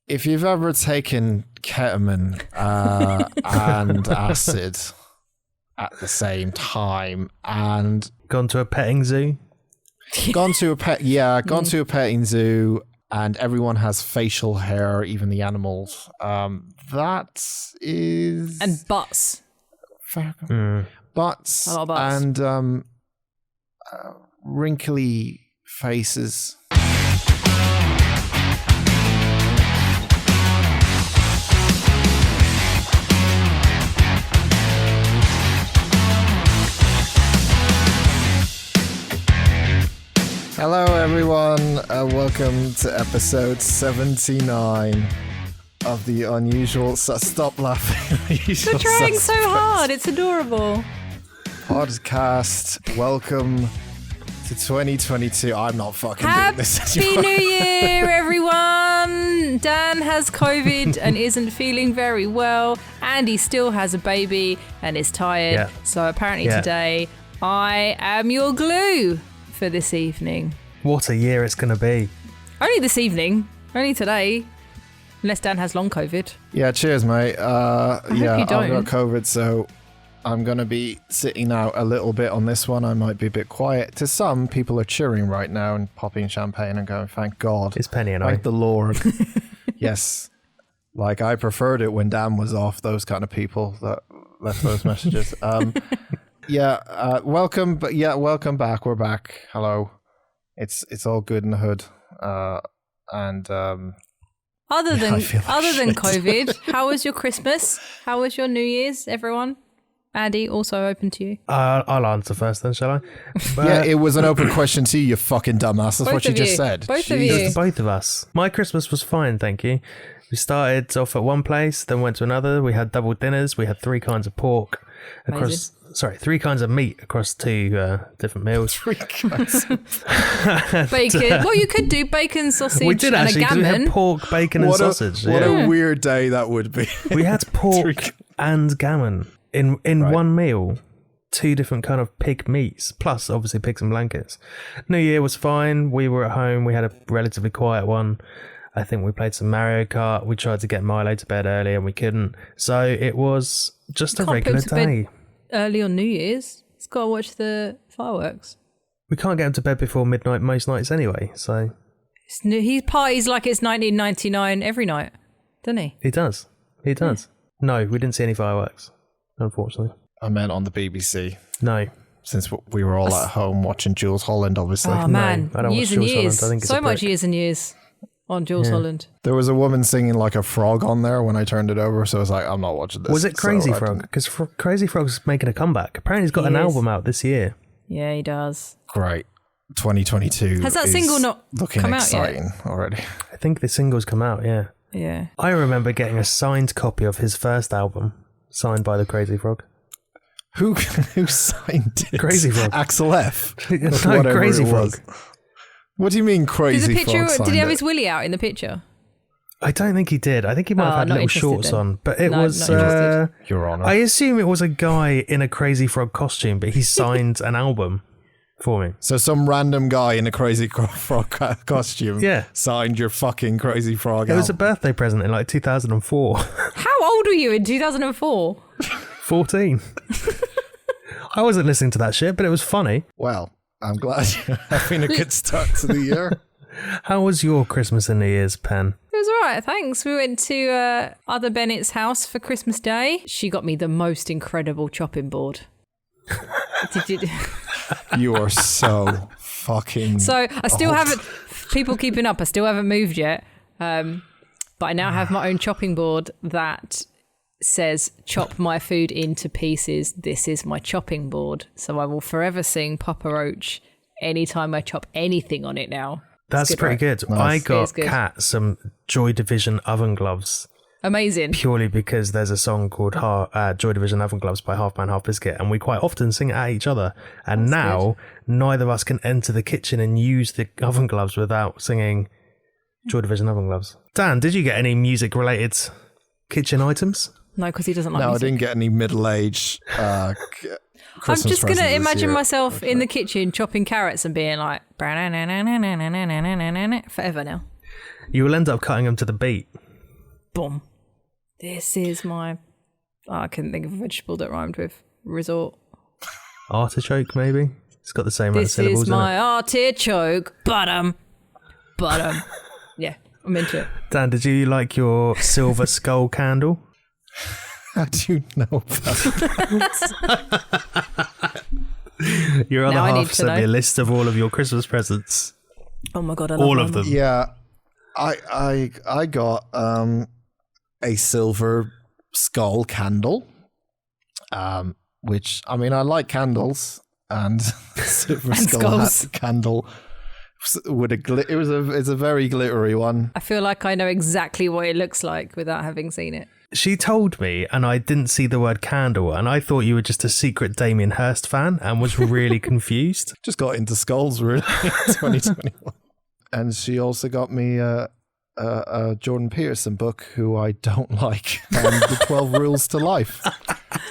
if you've ever taken ketamine and acid at the same time and gone to a petting zoo, gone to a petting zoo, and everyone has facial hair, even the animals. That is and butts, butts, and wrinkly faces. Hello everyone, welcome to episode 79 of the Unusual... Stop laughing. You're trying so hard, it's adorable. Podcast, welcome to 2022. I'm not fucking doing this anymore. Happy New Year everyone! Dan has COVID and isn't feeling very well. Andy still has a baby and is tired. So apparently today I am your glue for this evening. What a year it's going to be. Only this evening. Only today. Unless Dan has long COVID. Yeah, cheers, mate. I hope you don't. I've got COVID, so I'm going to be sitting out a little bit on this one. I might be a bit quiet. To some, people are cheering right now and popping champagne and going, thank God. It's Penny and Thank the Lord. Yes. Like, I preferred it when Dan was off, those kind of people that left those messages. Welcome back. We're back. Hello. It's all good in the hood. Other than COVID, how was your Christmas? How was your New Year's, everyone? Andy, also open to you. I'll answer first then, shall I? It was an open question to you fucking dumbass. That's what you just said. Both of you. Both of us. My Christmas was fine, thank you. We started off at one place, then went to another. We had double dinners. We had 3 kinds of pork across... Sorry, 3 kinds of meat across 2 different meals. 3 kinds. Bacon. Well, you could do bacon, sausage, we did and actually, a gammon. We had pork, bacon, and sausage. What a weird day that would be. We had pork and gammon in one meal. 2 different kind of pig meats, plus obviously pigs and blankets. New Year was fine. We were at home. We had a relatively quiet one. I think we played some Mario Kart. We tried to get Milo to bed early and we couldn't. So it was just a regular day. Early on New Year's, he's got to watch the fireworks. We can't get him to bed before midnight most nights anyway, so... He parties like it's 1999 every night, doesn't he? He does. Yeah. No, we didn't see any fireworks, unfortunately. I meant on the BBC. No. Since we were all at home watching Jules Holland, obviously. Oh, man. No, I don't years watch and Jules years. Holland. I think it's so much years and years on Jules Holland. There was a woman singing like a frog on there when I turned it over, so I was like, I'm not watching this. Was it Crazy Frog? Because Crazy Frog's making a comeback. Apparently he's got an album out this year. Yeah, he does. Great. 2022 has that single not looking come exciting out yet? Already. I think the single's come out, yeah. Yeah. I remember getting a signed copy of his first album, signed by the Crazy Frog. Who signed it? Crazy Frog. Axel F. No, Crazy Frog. What do you mean Crazy Frog? Did he have his willy out in the picture? I don't think he did. I think he might have had little shorts on. But it was... Your Honour. I assume it was a guy in a Crazy Frog costume, but he signed an album for me. So some random guy in a Crazy Frog costume signed your fucking Crazy Frog album. It was a birthday present in like 2004. How old were you in 2004? 14. I wasn't listening to that shit, but it was funny. Well, I'm glad you're having a good start to the year. How was your Christmas and New Year's, Pen? It was all right, thanks. We went to Other Bennett's house for Christmas Day. She got me the most incredible chopping board. You are so fucking... So I still haven't... People keeping up, I still haven't moved yet. But I now have my own chopping board that says, chop my food into pieces. This is my chopping board. So I will forever sing Papa Roach anytime I chop anything on it now. That's good, pretty right? good. Nice. I got Kat some Joy Division oven gloves. Amazing. Purely because there's a song called Joy Division Oven Gloves by Half Man Half Biscuit, and we quite often sing it at each other. And now neither of us can enter the kitchen and use the oven gloves without singing Joy Division Oven Gloves. Dan, did you get any music-related kitchen items? No, because he doesn't like music. music. I didn't get any middle-aged I'm just going to imagine myself in the kitchen chopping carrots and being like, forever now. You will end up cutting them to the beat. boom. This is my... I couldn't think of a vegetable that rhymed with resort. Artichoke, maybe? It's got the same amount of syllables. This is my artichoke. Bottom. Yeah, I'm into it. Dan, did you like your silver skull candle? How do you know that? Your other half sent me a list of all of your Christmas presents. Oh my God, I love all of them. Yeah, I got a silver skull candle, which, I mean, I like candles, and silver and skull candle with it's a very glittery one. I feel like I know exactly what it looks like without having seen it. She told me, and I didn't see the word candle, and I thought you were just a secret Damien Hirst fan and was really confused. Just got into skulls, really, in 2021. And she also got me a Jordan Peterson book, who I don't like, the 12 Rules to Life.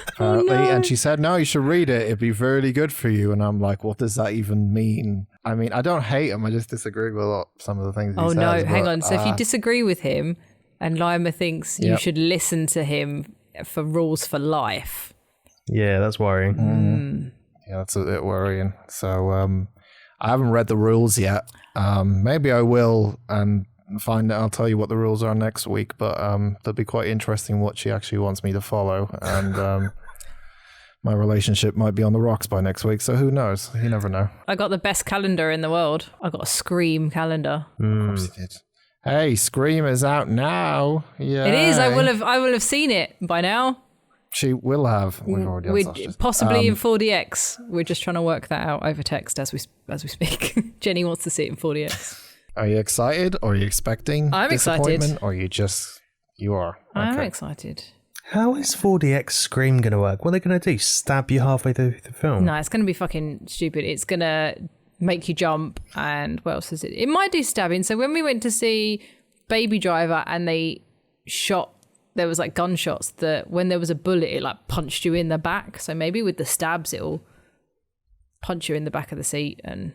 Apparently. Oh, no. And she said, no, you should read it. It'd be really good for you. And I'm like, what does that even mean? I mean, I don't hate him. I just disagree with some of the things he says. Oh, no, hang on. So if you disagree with him and Lima thinks you should listen to him for rules for life. Yeah, that's worrying. Yeah, that's a bit worrying. So I haven't read the rules yet. Maybe I will and find out. I'll tell you what the rules are next week, but that'll be quite interesting what she actually wants me to follow. And my relationship might be on the rocks by next week, so who knows? You never know. I got the best calendar in the world. I got a Scream calendar. Of course you did. Hey, Scream is out now. Yeah, it is. I will have seen it by now. She will have. We've already possibly in 4DX. We're just trying to work that out over text as we speak. Jenny wants to see it in 4DX. Are you excited? Or are you expecting disappointment? Excited. Or you are? Okay. I'm excited. How is 4DX Scream going to work? What are they going to do? Stab you halfway through the film? No, it's going to be fucking stupid. It's going to make you jump, and what else is it? It might do stabbing. So when we went to see Baby Driver and they shot, there was like gunshots that when there was a bullet, it like punched you in the back. So maybe with the stabs, it'll punch you in the back of the seat. And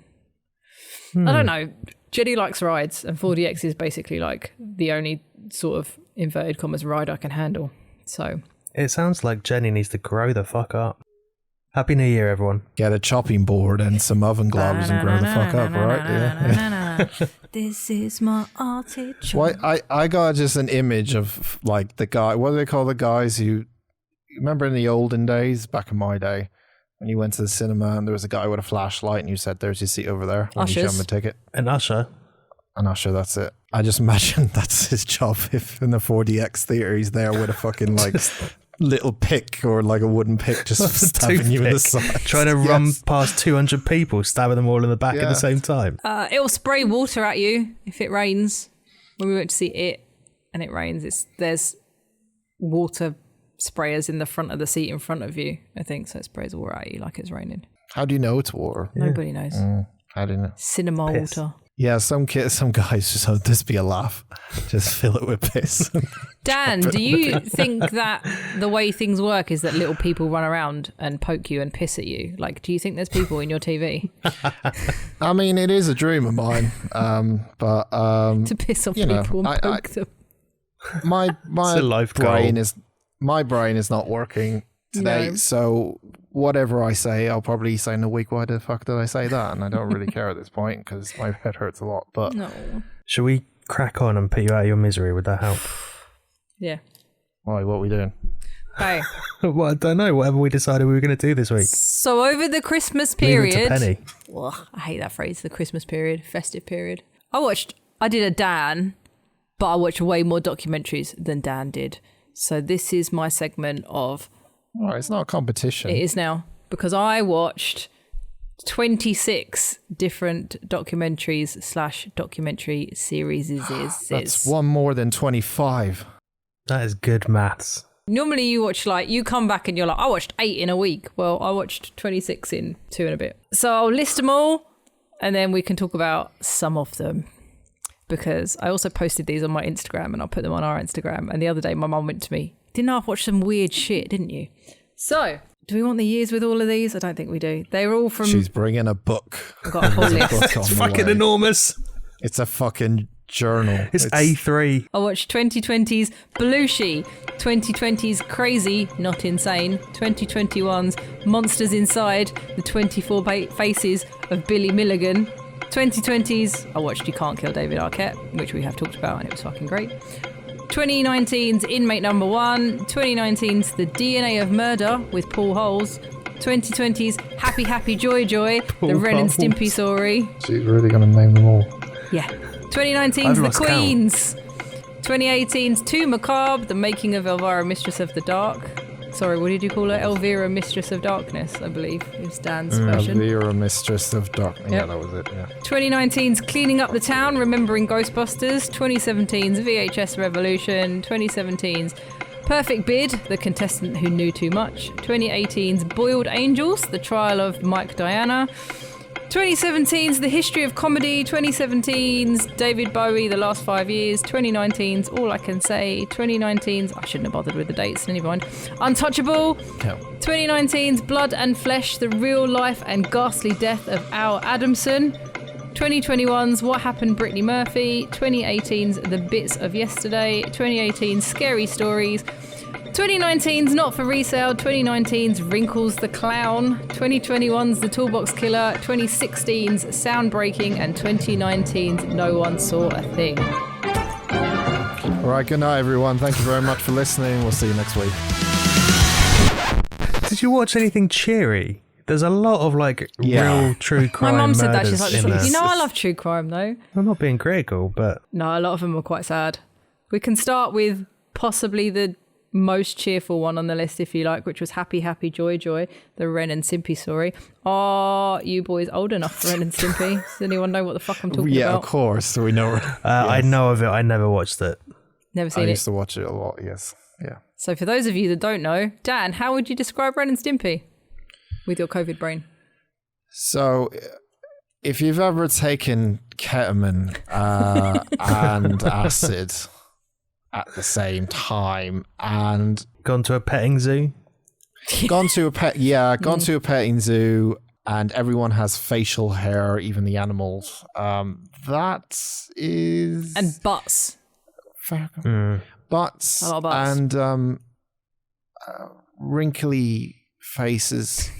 I don't know. Jenny likes rides, and 4DX is basically like the only sort of inverted commas ride I can handle. So it sounds like Jenny needs to grow the fuck up. Happy New Year, everyone. Get a chopping board and some oven gloves and grow the fuck up, right? Yeah. This is my artichoke. Well, I got just an image of like the guy, what do they call the guys who, remember in the olden days, back in my day, when you went to the cinema and there was a guy with a flashlight and you said, there's your seat over there. When you show him a ticket. An usher. An usher, that's it. I just imagine that's his job if in the 4DX theater he's there with a fucking like little pick or like a wooden pick just stabbing you in the side. Trying to run past 200 people, stabbing them all in the back at the same time. It'll spray water at you if it rains. When we went to see it and it rains, there's water sprayers in the front of the seat in front of you, I think, so it sprays water at you like it's raining. How do you know it's water? Nobody knows. How do you know? Cinema water. Yeah, some guys just hope this be a laugh. Just fill it with piss. Dan, do you think that the way things work is that little people run around and poke you and piss at you? Like, do you think there's people in your TV? I mean, it is a dream of mine, but to piss on people and poke them. My brain is not working today, so whatever I say, I'll probably say in a week, why the fuck did I say that? And I don't really care at this point because my head hurts a lot. But should we crack on and put you out of your misery? Would that help? Yeah. Why? What are we doing? Hey. Well, I don't know. Whatever we decided we were going to do this week. So over the Christmas period, leave it to Penny. Ugh, I hate that phrase. The Christmas period, festive period. I did a Dan, but I watched way more documentaries than Dan did. So this is my segment of. Oh, it's not a competition. It is now, because I watched 26 different documentaries / documentary series. That's one more than 25. That is good maths. Normally you watch you come back and you're like, I watched 8 in a week. Well, I watched 26 in 2 and a bit. So I'll list them all and then we can talk about some of them. Because I also posted these on my Instagram and I'll put them on our Instagram. And the other day my mum went to me, didn't I watch some weird shit, didn't you? So, do we want the years with all of these? I don't think we do. They're all from... She's bringing a book. I've got a whole list. It's fucking enormous. It's a fucking journal. It's A3. I watched 2020's Belushi, 2020's Crazy, Not Insane, 2021's Monsters Inside, the 24 Faces of Billy Milligan, 2020's I watched You Can't Kill David Arquette, which we have talked about and it was fucking great. 2019's Inmate Number 1, 2019's The DNA of Murder with Paul Holes, 2020's Happy Happy Joy Joy, the Ren and Stimpy story. She's really going to name them all. Yeah. 2019's The Queens. 2018's Too Macabre, the making of Elvira, Mistress of the Dark. Sorry, what did you call her? Elvira, Mistress of Darkness, I believe, is Dan's version. Elvira, Mistress of Darkness. Yep. Yeah, that was it, yeah. 2019's Cleaning Up the Town, Remembering Ghostbusters. 2017's VHS Revolution. 2017's Perfect Bid, the contestant who knew too much. 2018's Boiled Angels, the trial of Mike Diana. 2017's The History of Comedy, 2017's David Bowie, The Last 5 Years, 2019's All I Can Say, 2019's, I shouldn't have bothered with the dates, never mind, Untouchable, 2019's Blood and Flesh, The Real Life and Ghastly Death of Al Adamson, 2021's What Happened Brittany Murphy, 2018's The Bits of Yesterday, 2018's Scary Stories, 2019's Not for Resale, 2019's Wrinkles the Clown, 2021's The Toolbox Killer, 2016's Soundbreaking, and 2019's No One Saw a Thing. All right, good night, everyone. Thank you very much for listening. We'll see you next week. Did you watch anything cheery? There's a lot of real true crime. My mum said that. She's like, you know, I love true crime though. I'm not being critical, but no, a lot of them are quite sad. We can start with possibly the most cheerful one on the list, if you like, which was Happy Happy Joy Joy, the Ren and Stimpy story. Are you boys old enough for Ren and Stimpy? Does anyone know what the fuck I'm talking about? Yeah, of course. We know. Yes. I know of it. I never watched it. Never seen it. I used to watch it a lot, yes. Yeah. So for those of you that don't know, Dan, how would you describe Ren and Stimpy with your COVID brain? So if you've ever taken ketamine and acid at the same time and gone to a petting zoo, gone to a petting zoo, and everyone has facial hair, even the animals. That is and butts, butts, and wrinkly faces.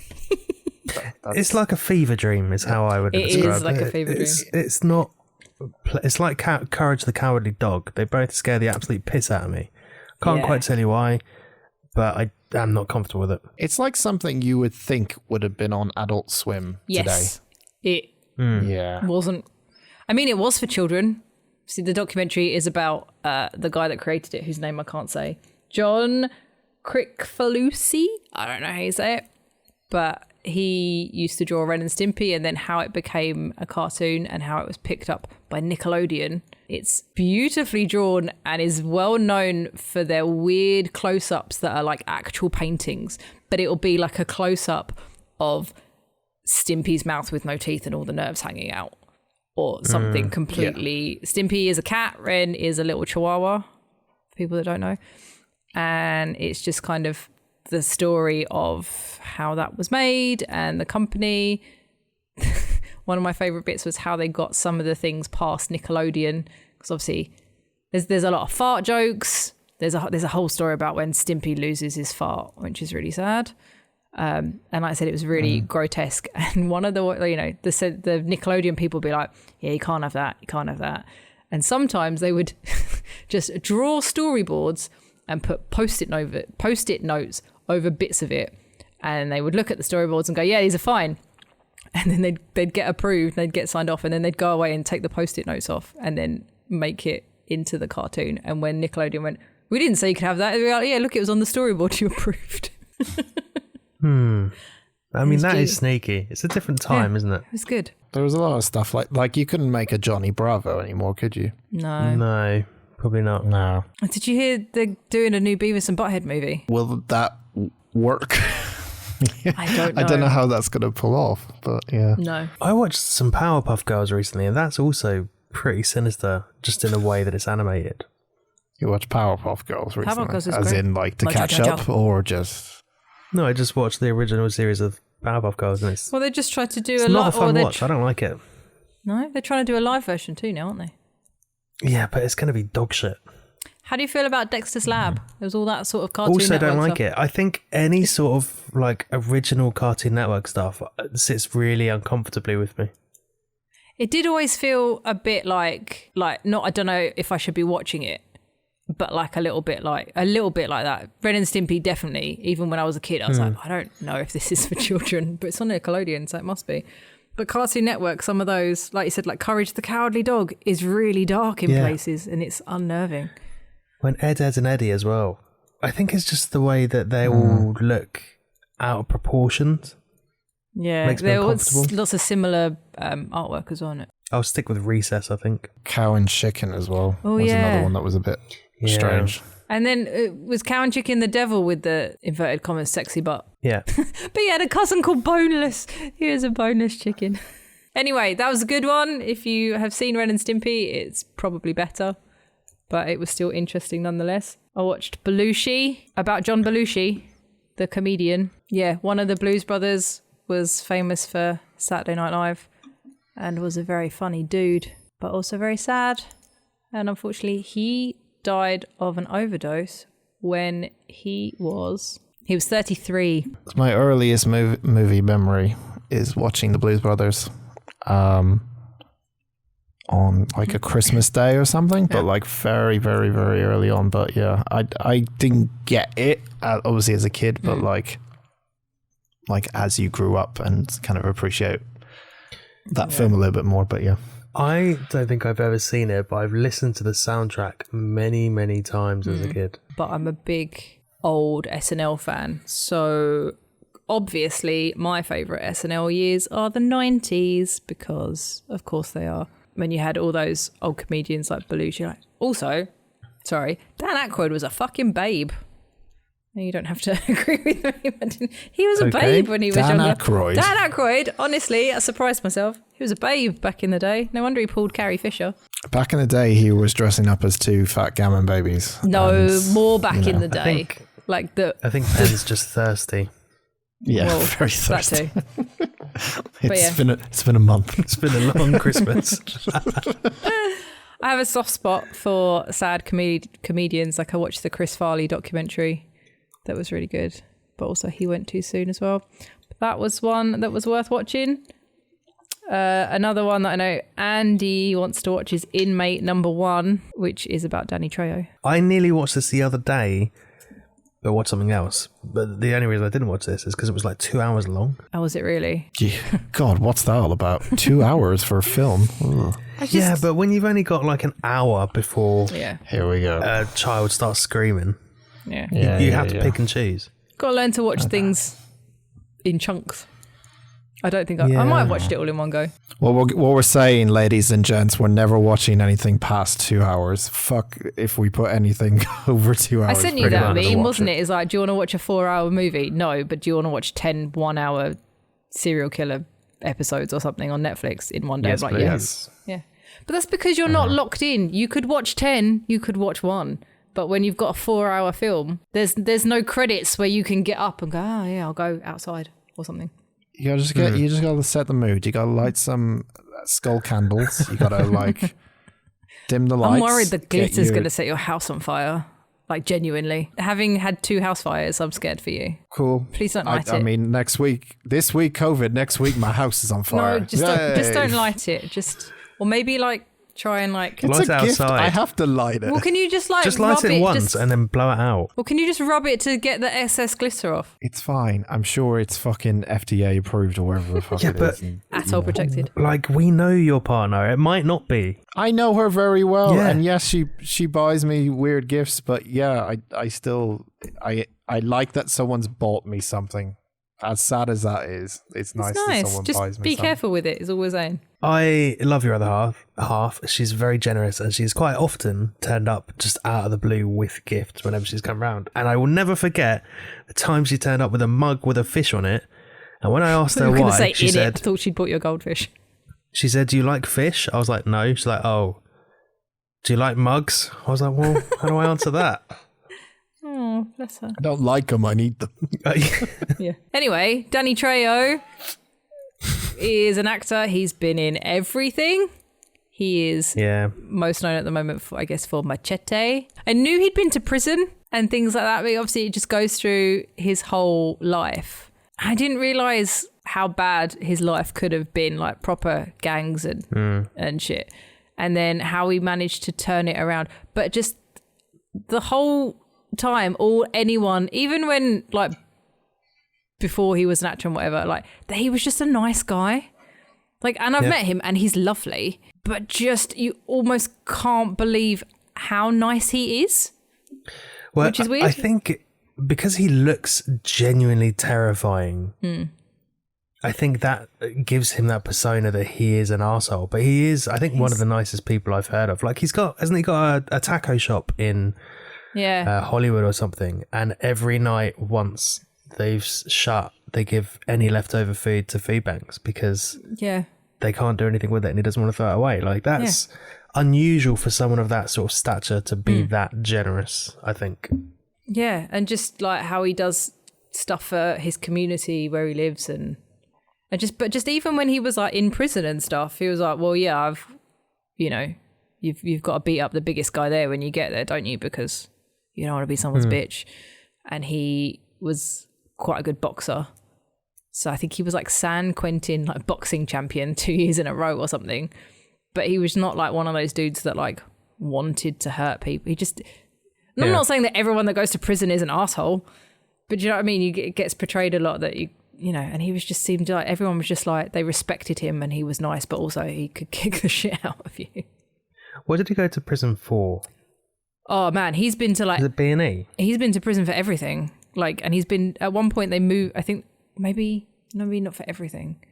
It's like a fever dream, is how I would describe it. It is like a fever dream. It's not. It's like Courage the Cowardly Dog. They both scare the absolute piss out of me. Can't quite tell you why, but I'm not comfortable with it. It's like something you would think would have been on Adult Swim today. It wasn't. I mean, it was for children. See, the documentary is about the guy that created it, whose name I can't say. John Crickfalusi. I don't know how you say it, but he used to draw Ren and Stimpy, and then how it became a cartoon and how it was picked up by Nickelodeon. It's beautifully drawn and is well known for their weird close-ups that are like actual paintings, but it'll be like a close-up of Stimpy's mouth with no teeth and all the nerves hanging out, or something completely. Yeah. Stimpy is a cat, Ren is a little chihuahua, for people that don't know, and it's just kind of the story of how that was made and the company. One of my favorite bits was how they got some of the things past Nickelodeon, because obviously there's a lot of fart jokes. There's a whole story about when Stimpy loses his fart, which is really sad. And like I said, it was really grotesque. And one of the the Nickelodeon people would be like, yeah, you can't have that, you can't have that. And sometimes they would just draw storyboards and put post-it notes over bits of it, and they would look at the storyboards and go, yeah, these are fine, and then they'd get approved, they'd get signed off, and then they'd go away and take the post-it notes off and then make it into the cartoon. And when Nickelodeon went, we didn't say you could have that, they were like, yeah, look, it was on the storyboard, you approved. I mean, that is sneaky. It's a different time, isn't it? It was good. There was a lot of stuff like you couldn't make a Johnny Bravo anymore, could you? No, probably not. No. Did you hear they're doing a new Beavis and Butthead movie? Will that work? I don't know. I don't know how that's going to pull off, but yeah. No. I watched some Powerpuff Girls recently, and that's also pretty sinister, just in the way that it's animated. You watch Powerpuff Girls recently? Powerpuff Girls is as great. in like to catch up, or just... No, I just watched the original series of Powerpuff Girls, and it's... Well, they just tried to do it's not a fun watch. I don't like it. No, they're trying to do a live version too now, aren't they? Yeah, but it's going to be dog shit. How do you feel about Dexter's Lab? It was all that sort of Cartoon Also, Network don't like stuff. it. I think any sort of like original Cartoon Network stuff sits really uncomfortably with me. It did always feel a bit like not. I don't know if I should be watching it, but like a little bit like that. Ren and Stimpy, definitely. Even when I was a kid, I was like, I don't know if this is for children, but it's on Nickelodeon, so it must be. But Cartoon Network, some of those, like you said, like Courage the Cowardly Dog, is really dark in places, and it's unnerving. When Ed, Edd and Eddy as well. I think it's just the way that they all look out of proportions. Yeah, Makes me there was uncomfortable. lots of similar artwork as well on it. I'll stick with Recess, I think. Cow and Chicken as well. Oh, was yeah. another one that was a bit strange. And then was Cow and Chicken the devil with the inverted commas sexy butt? Yeah. But he had a cousin called Boneless. He was a boneless chicken. Anyway, that was a good one. If you have seen Ren and Stimpy, it's probably better. But it was still interesting nonetheless. I watched Belushi, about John Belushi, the comedian. Yeah, one of the Blues Brothers was famous for Saturday Night Live and was a very funny dude, but also very sad. And unfortunately, he died of an overdose when he was 33. My earliest movie memory is watching the Blues Brothers on like a Christmas day or something, but like very, very, very early on. But yeah, I didn't get it obviously as a kid, but like as you grew up and kind of appreciate that film a little bit more. But yeah, I don't think I've ever seen it, but I've listened to the soundtrack many, many times as a kid. But I'm a big old SNL fan, so obviously my favourite SNL years are the 90s, because of course they are. When you had all those old comedians like Belushi. Like, also, sorry, Dan Aykroyd was a fucking babe. You don't have to agree with me, but he was a babe when he was younger. Dan Aykroyd, honestly, I surprised myself. He was a babe back in the day. No wonder he pulled Carrie Fisher. Back in the day, he was dressing up as two fat gammon babies. No, more back in the day. I think Ben's just thirsty. Yeah, well, very thirsty. That too. It's been a month. It's been a long Christmas. I have a soft spot for sad comedians. Like I watched the Chris Farley documentary. That was really good. But also he went too soon as well. But that was one that was worth watching. Another one that I know Andy wants to watch is Inmate #1, which is about Danny Trejo. I nearly watched this the other day, but watched something else. But the only reason I didn't watch this is because it was like 2 hours long. Oh, was it really? Yeah. God, what's that all about? 2 hours for a film? Yeah, but when you've only got like an hour before here we go, a child starts screaming, you have to pick and choose. Got to learn to watch things in chunks. I don't think I might have watched it all in one go. Well, what we're saying, ladies and gents, we're never watching anything past 2 hours. Fuck if we put anything over 2 hours. I sent you that meme, wasn't it? It's like, do you want to watch a 4-hour movie? No, but do you want to watch 10 1-hour serial killer episodes or something on Netflix in one day? Yes, like, please. Yeah. But that's because you're not locked in. You could watch 10, you could watch 1. But when you've got a 4-hour film, there's no credits where you can get up and go, I'll go outside or something. You just gotta set the mood. You gotta light some skull candles. You gotta like dim the lights. I'm worried the glitter's gonna set your house on fire. Like genuinely. Having had 2 house fires, I'm scared for you. Cool. Please don't light it. I mean, this week COVID. Next week, my house is on fire. No, just don't light it. Or maybe like try and like. It's light a gift. outside. I have to light it. Well, can you just like just light rub it once and then blow it out? Well, can you just rub it to get the excess glitter off? It's fine. I'm sure it's fucking FDA approved or wherever the fuck it is. Atoll protected. Like, we know your partner. It might not be. I know her very well, Yeah. and yes, she buys me weird gifts, but yeah, I still like that someone's bought me something. As sad as that is, it's nice that someone just buys me be something. careful with it, is all we're saying. I love your other half. She's very generous, and she's quite often turned up just out of the blue with gifts whenever she's come round. And I will never forget the time she turned up with a mug with a fish on it. And when I asked her why, she said, I thought she'd bought you a goldfish. She said, "Do you like fish?" I was like, "No." She's like, "Oh, do you like mugs?" I was like, "Well, how do I answer that?" Oh, bless her. I don't like them. I need them. Yeah. Anyway, Danny Trejo is an actor. He's been in everything. He is most known at the moment for, I guess, for Machete. I knew he'd been to prison and things like that, but obviously it just goes through his whole life. I didn't realise how bad his life could have been, like proper gangs and shit. And then how he managed to turn it around. But just the whole time, anyone, even when, like, before he was an actor and whatever, like, he was just a nice guy. Like, and I've met him and he's lovely, but just, you almost can't believe how nice he is. Well, which is weird. I think because he looks genuinely terrifying, I think that gives him that persona that he is an arsehole. But he is, I think, one of the nicest people I've heard of. Like, hasn't he got a taco shop in Hollywood or something? And every night, once they've shut, they give any leftover food to food banks because they can't do anything with it and he doesn't want to throw it away. Like, that's unusual for someone of that sort of stature to be that generous, I think. Yeah, and just like how he does stuff for his community where he lives and just even when he was like in prison and stuff, he was like, well, yeah, you've got to beat up the biggest guy there when you get there, don't you? Because you don't want to be someone's bitch. And he was quite a good boxer. So I think he was like San Quentin like boxing champion 2 years in a row or something. But he was not like one of those dudes that like wanted to hurt people. He just, I'm not saying that everyone that goes to prison is an asshole, but you know what I mean? It gets portrayed a lot that you know, and he was just seemed like everyone was just like, they respected him and he was nice, but also he could kick the shit out of you. What did he go to prison for? Oh man, he's been to like, is it B&E? He's been to prison for everything. Like, and he's been, at one point they moved, I think maybe not for everything,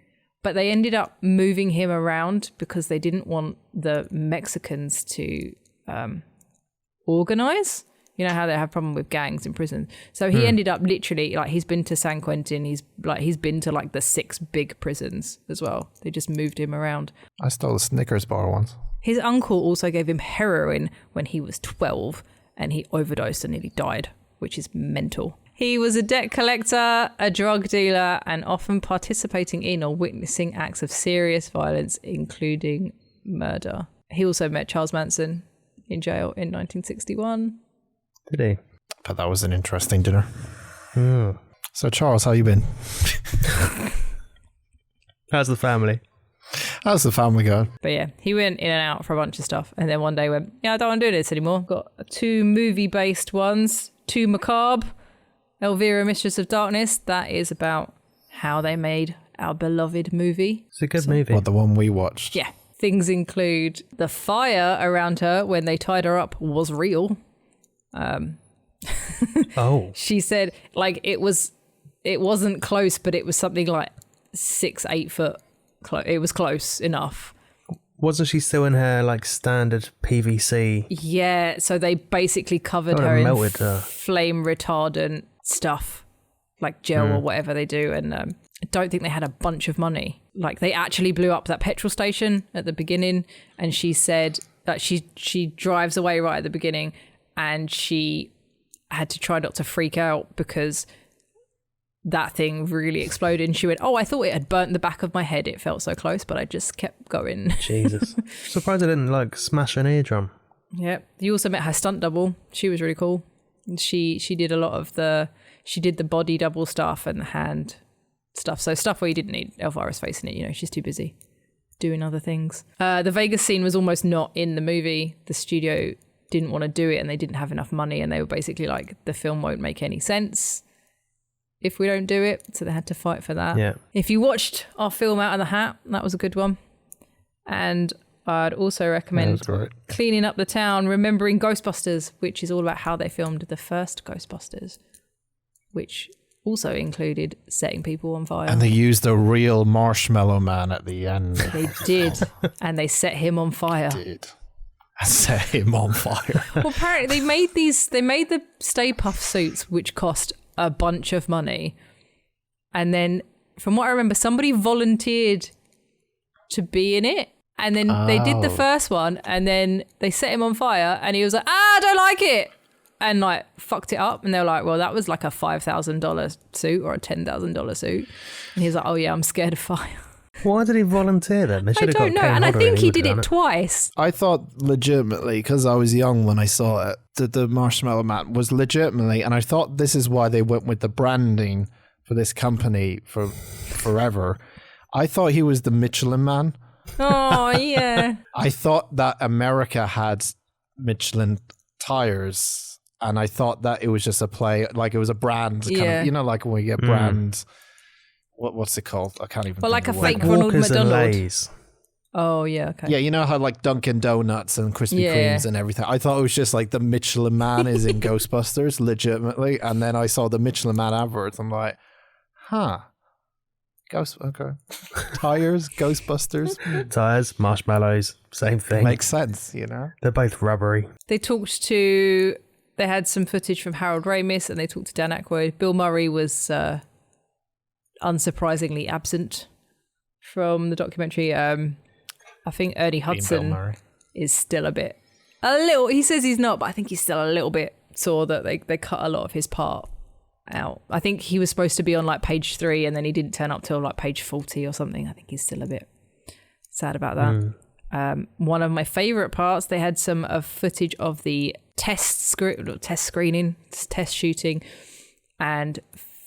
but they ended up moving him around because they didn't want the Mexicans to organize. You know how they have a problem with gangs in prison. So he ended up literally, like, he's been to San Quentin. He's been to like the 6 big prisons as well. They just moved him around. I stole a Snickers bar once. His uncle also gave him heroin when he was 12 and he overdosed and nearly died, which is mental. He was a debt collector, a drug dealer, and often participating in or witnessing acts of serious violence, including murder. He also met Charles Manson in jail in 1961. Did he? But that was an interesting dinner. So, Charles, how you been? How's the family? How's the family going? But yeah, he went in and out for a bunch of stuff, and then one day went, I don't want to do this anymore. Got 2 movie-based ones, 2 Macabre, Elvira, Mistress of Darkness. That is about how they made our beloved movie. It's a good movie. What, the one we watched? Yeah. Things include the fire around her when they tied her up was real. She said, like, it wasn't close, but it was something like 6-8 foot. It was close enough. Wasn't she still in her like standard PVC? Yeah, so they basically covered her in flame retardant stuff, like gel or whatever they do, and I don't think they had a bunch of money. Like, they actually blew up that petrol station at the beginning, and she said that she drives away right at the beginning, and she had to try not to freak out because that thing really exploded. And she went, I thought it had burnt the back of my head. It felt so close, but I just kept going. Jesus. Surprised I didn't like smash an eardrum. Yeah. You also met her stunt double. She was really cool. She did a lot of she did the body double stuff and the hand stuff. So stuff where you didn't need Elvira's face in it. You know, she's too busy doing other things. The Vegas scene was almost not in the movie. The studio didn't want to do it and they didn't have enough money, and they were basically like, the film won't make any sense if we don't do it, so they had to fight for that. Yeah. If you watched our film Out of the Hat, that was a good one. And I'd also recommend Cleaning Up the Town, Remembering Ghostbusters, which is all about how they filmed the first Ghostbusters, which also included setting people on fire. And they used a real Marshmallow Man at the end. They did, and they set him on fire. They did. Set him on fire. Well, apparently they made the Stay Puft suits, which cost a bunch of money, and then from what I remember, somebody volunteered to be in it, and then they did the first one, and then they set him on fire, and he was like, I don't like it, and like fucked it up, and they were like, well, that was like a $5,000 suit or a $10,000 suit, and he was like, oh yeah, I'm scared of fire. Why did he volunteer then? They I should have don't got know, Kane and I Hodder think in, he would've did done it twice. I thought legitimately, because I was young when I saw it, that the Marshmallow Man was legitimately, and I thought this is why they went with the branding for this company for forever. I thought he was the Michelin Man. Oh, yeah. I thought that America had Michelin tires, and I thought that it was just a play, like it was a brand. Kind of, you know, like when we get brand, what's it called? I can't even. Well, think like of a the fake word. Ronald Walkers and McDonald. Lays. Oh, yeah, okay. Yeah, you know how like Dunkin' Donuts and Krispy Kremes and everything. I thought it was just like the Michelin Man is in Ghostbusters, legitimately. And then I saw the Michelin Man adverts. I'm like, huh. Okay. Tires, Ghostbusters. Tires, marshmallows, same thing. Makes sense, you know? They're both rubbery. They had some footage from Harold Ramis and they talked to Dan Aykroyd. Bill Murray was unsurprisingly absent from the documentary. I think Ernie Hudson is still a little, he says he's not, but I think he's still a little bit sore that they cut a lot of his part out. I think he was supposed to be on like page 3 and then he didn't turn up till like page 40 or something. I think he's still a bit sad about that. One of my favorite parts, they had some footage of the test shooting and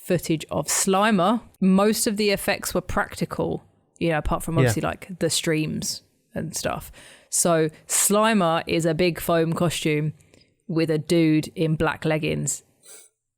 footage of Slimer. Most of the effects were practical, you know, apart from obviously like the streams and stuff. So Slimer is a big foam costume with a dude in black leggings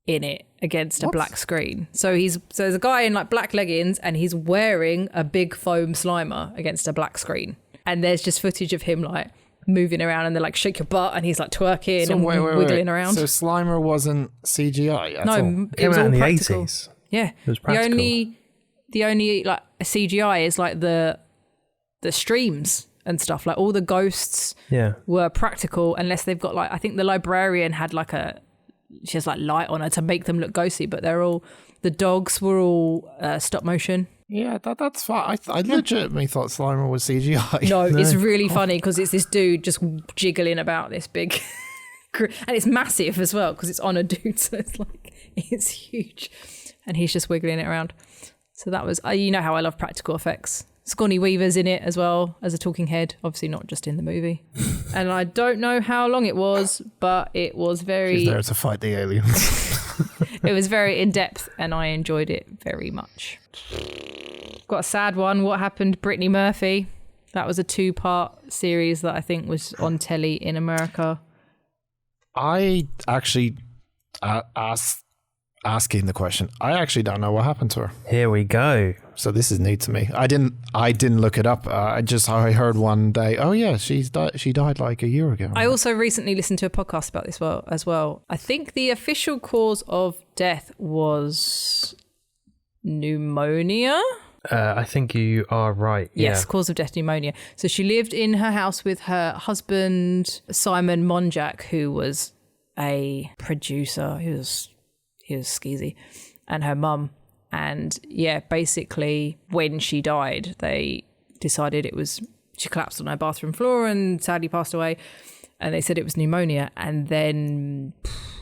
in it against a black screen. So there's a guy in like black leggings and he's wearing a big foam Slimer against a black screen. And there's just footage of him like moving around and they're like, shake your butt, and he's like twerking and wiggling around. So Slimer wasn't CGI at all? No, it was all in the practical. 80s. Yeah. It was practical. The only like CGI is like the streams and stuff. Like all the ghosts were practical, unless they've got like, I think the librarian had like she has like light on her to make them look ghostly, but the dogs were all stop motion. Yeah, that's fine. I legitimately thought Slimer was CGI. No, it's really funny because it's this dude just jiggling about this big, and it's massive as well because it's on a dude, so it's huge, and he's just wiggling it around. So that was, you know how I love practical effects. Sigourney Weaver's in it as well as a talking head, obviously not just in the movie. And I don't know how long it was, but it was very... She's there to fight the aliens. It was very in-depth and I enjoyed it very much. Got a sad one. What happened? Brittany Murphy. That was a 2-part series that I think was on telly in America. I actually asking the question. I actually don't know what happened to her. Here we go. So this is new to me. I didn't look it up. I heard one day. Oh yeah, she died like a year ago. I also recently listened to a podcast about this as well. I think the official cause of death was pneumonia. I think you are right. Yes, cause of death, pneumonia. So she lived in her house with her husband Simon Monjack, who was a producer. He was skeezy, and her mum. And yeah, basically when she died, they decided she collapsed on her bathroom floor and sadly passed away. And they said it was pneumonia. And then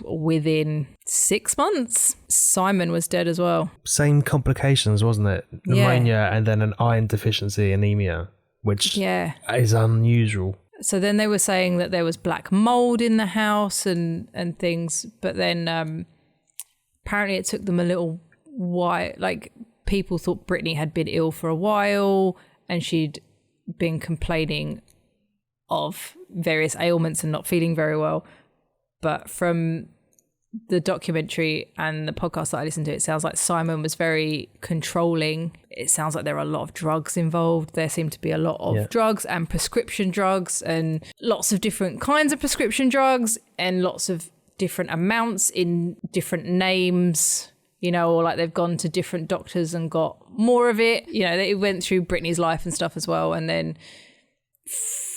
within 6 months, Simon was dead as well. Same complications, wasn't it? Pneumonia and then an iron deficiency, anemia, which is unusual. So then they were saying that there was black mold in the house and things. But then apparently it took them a little while. Like people thought Brittany had been ill for a while and she'd been complaining of various ailments and not feeling very well. But from the documentary and the podcast that I listened to, it sounds like Simon was very controlling. It sounds like there are a lot of drugs involved. There seem to be a lot of drugs and prescription drugs and lots of different kinds of prescription drugs and lots of different amounts in different names, you know, or like they've gone to different doctors and got more of it. You know, they went through Brittany's life and stuff as well. And then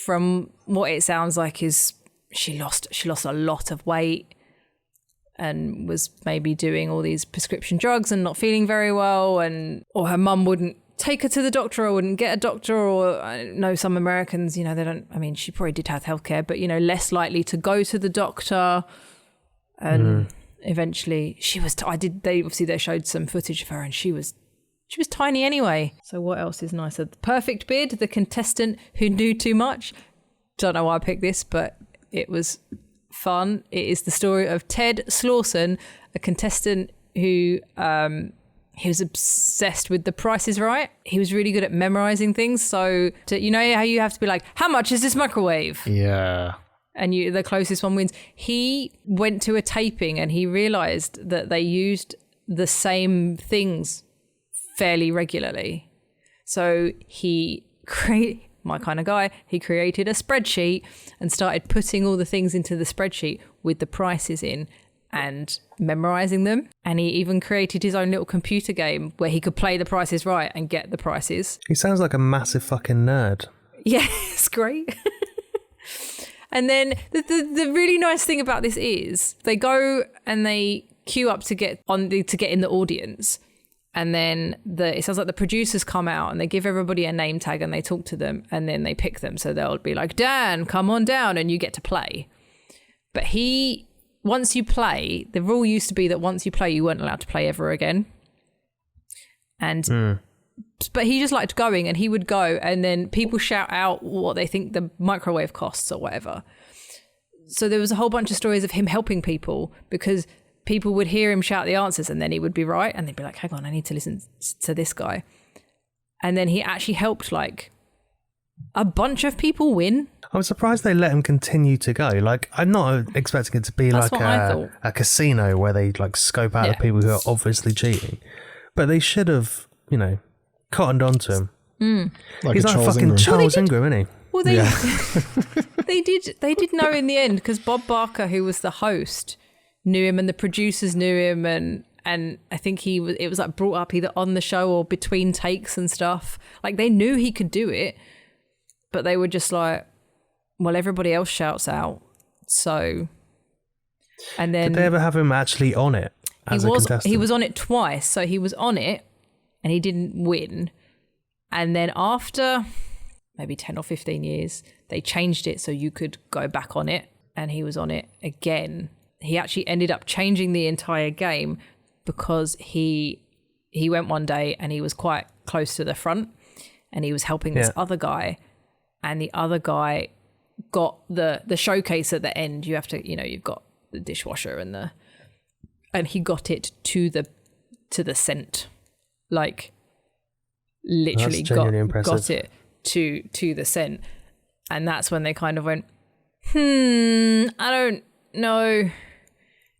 from what it sounds like is she lost a lot of weight and was maybe doing all these prescription drugs and not feeling very well, or her mum wouldn't take her to the doctor or wouldn't get a doctor, or I know some Americans, you know, they don't, I mean, she probably did have healthcare, but, you know, less likely to go to the doctor. And eventually she was, they showed some footage of her and she was She was tiny anyway. So what else is nicer? The perfect bid, the contestant who knew too much. Don't know why I picked this, but it was fun. It is the story of Ted Slauson, a contestant who he was obsessed with The Price is Right. He was really good at memorizing things. So you know how you have to be like, how much is this microwave? Yeah. And the closest one wins. He went to a taping and he realized that they used the same things fairly regularly. So my kind of guy, he created a spreadsheet and started putting all the things into the spreadsheet with the prices in and memorizing them. And he even created his own little computer game where he could play The Price is Right and get the prices. He sounds like a massive fucking nerd. Yeah, it's great. And then the really nice thing about this is they go and they queue up to get in the audience. And then it sounds like the producers come out and they give everybody a name tag and they talk to them and then they pick them. So they'll be like, Dan, come on down, and you get to play. But once you play, the rule used to be that once you play, you weren't allowed to play ever again. And but he just liked going, and he would go and then people shout out what they think the microwave costs or whatever. So there was a whole bunch of stories of him helping people because people would hear him shout the answers and then he would be right and they'd be like, hang on, I need to listen to this guy. And then he actually helped like a bunch of people win. I'm surprised they let him continue to go. Like, I'm not expecting it to be like a casino where they like scope out the people who are obviously cheating. But they should have, cottoned onto him. Like he's like fucking Charles Ingram, isn't he? Well, they did know in the end because Bob Barker, who was the host, knew him and the producers knew him and I think it was like brought up either on the show or between takes and stuff. Like they knew he could do it, but they were just like, well, everybody else shouts out. So, and then did they ever have him actually on it as a contestant? He was on it twice. So he was on it and he didn't win. And then after maybe 10 or 15 years, they changed it so you could go back on it and he was on it again. He actually ended up changing the entire game because he went one day and he was quite close to the front and he was helping this other guy, and the other guy got the showcase at the end. You have to, you've got the dishwasher and he got it to the cent, like literally got it to the cent. And that's when they kind of went, I don't know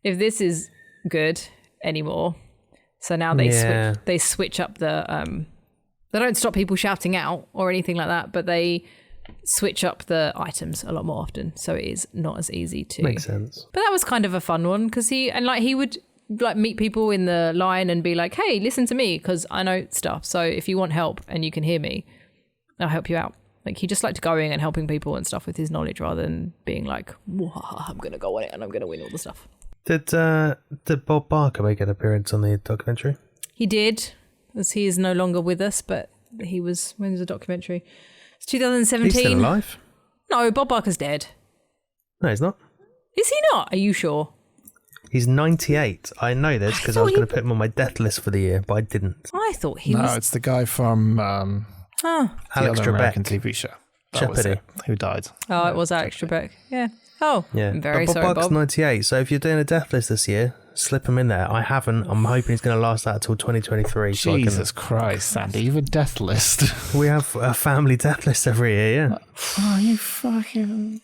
if this is good anymore. So now they switch up the they don't stop people shouting out or anything like that, but they switch up the items a lot more often, so it is not as easy to makes sense. But that was kind of a fun one because he would like meet people in the line and be like, hey, listen to me because I know stuff, so if you want help and you can hear me, I'll help you out. Like he just liked going and helping people and stuff with his knowledge rather than being like, I'm gonna go on it and I'm gonna win all the stuff. Did Bob Barker make an appearance on the documentary? He did, as he is no longer with us, but he was, when was the documentary? It's 2017. He's still alive? No, Bob Barker's dead. No, he's not. Is he not? Are you sure? He's 98. I know this because I was going to put him on my death list for the year, but I didn't. I thought he was... No, it's the guy from Alex the American TV show. That was it, who died. Oh, it was Alex Trebek. Yeah. Oh, yeah. I'm very sorry, Bob Barker's 98, so if you're doing a death list this year, slip him in there. I haven't. I'm hoping he's going to last that until 2023. Jesus Christ, Sandy, you have a death list. We have a family death list every year, yeah. Oh, you fucking...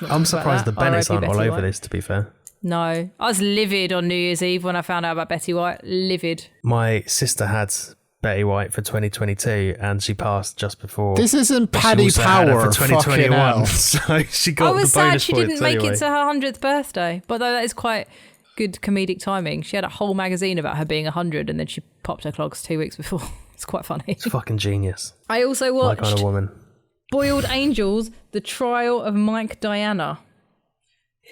I'm surprised the Bennetts aren't all over this, to be fair. No. I was livid on New Year's Eve when I found out about Betty White. Livid. My sister had Betty White for 2022 and she passed just before. This isn't Paddy Power for 2021. So she got the bonus points. I was sad she didn't make it to her 100th birthday. But though that is quite good comedic timing. She had a whole magazine about her being 100 and then she popped her clogs 2 weeks before. It's quite funny. It's fucking genius. I also watched My kind of woman. Boiled Angels, The Trial of Mike Diana,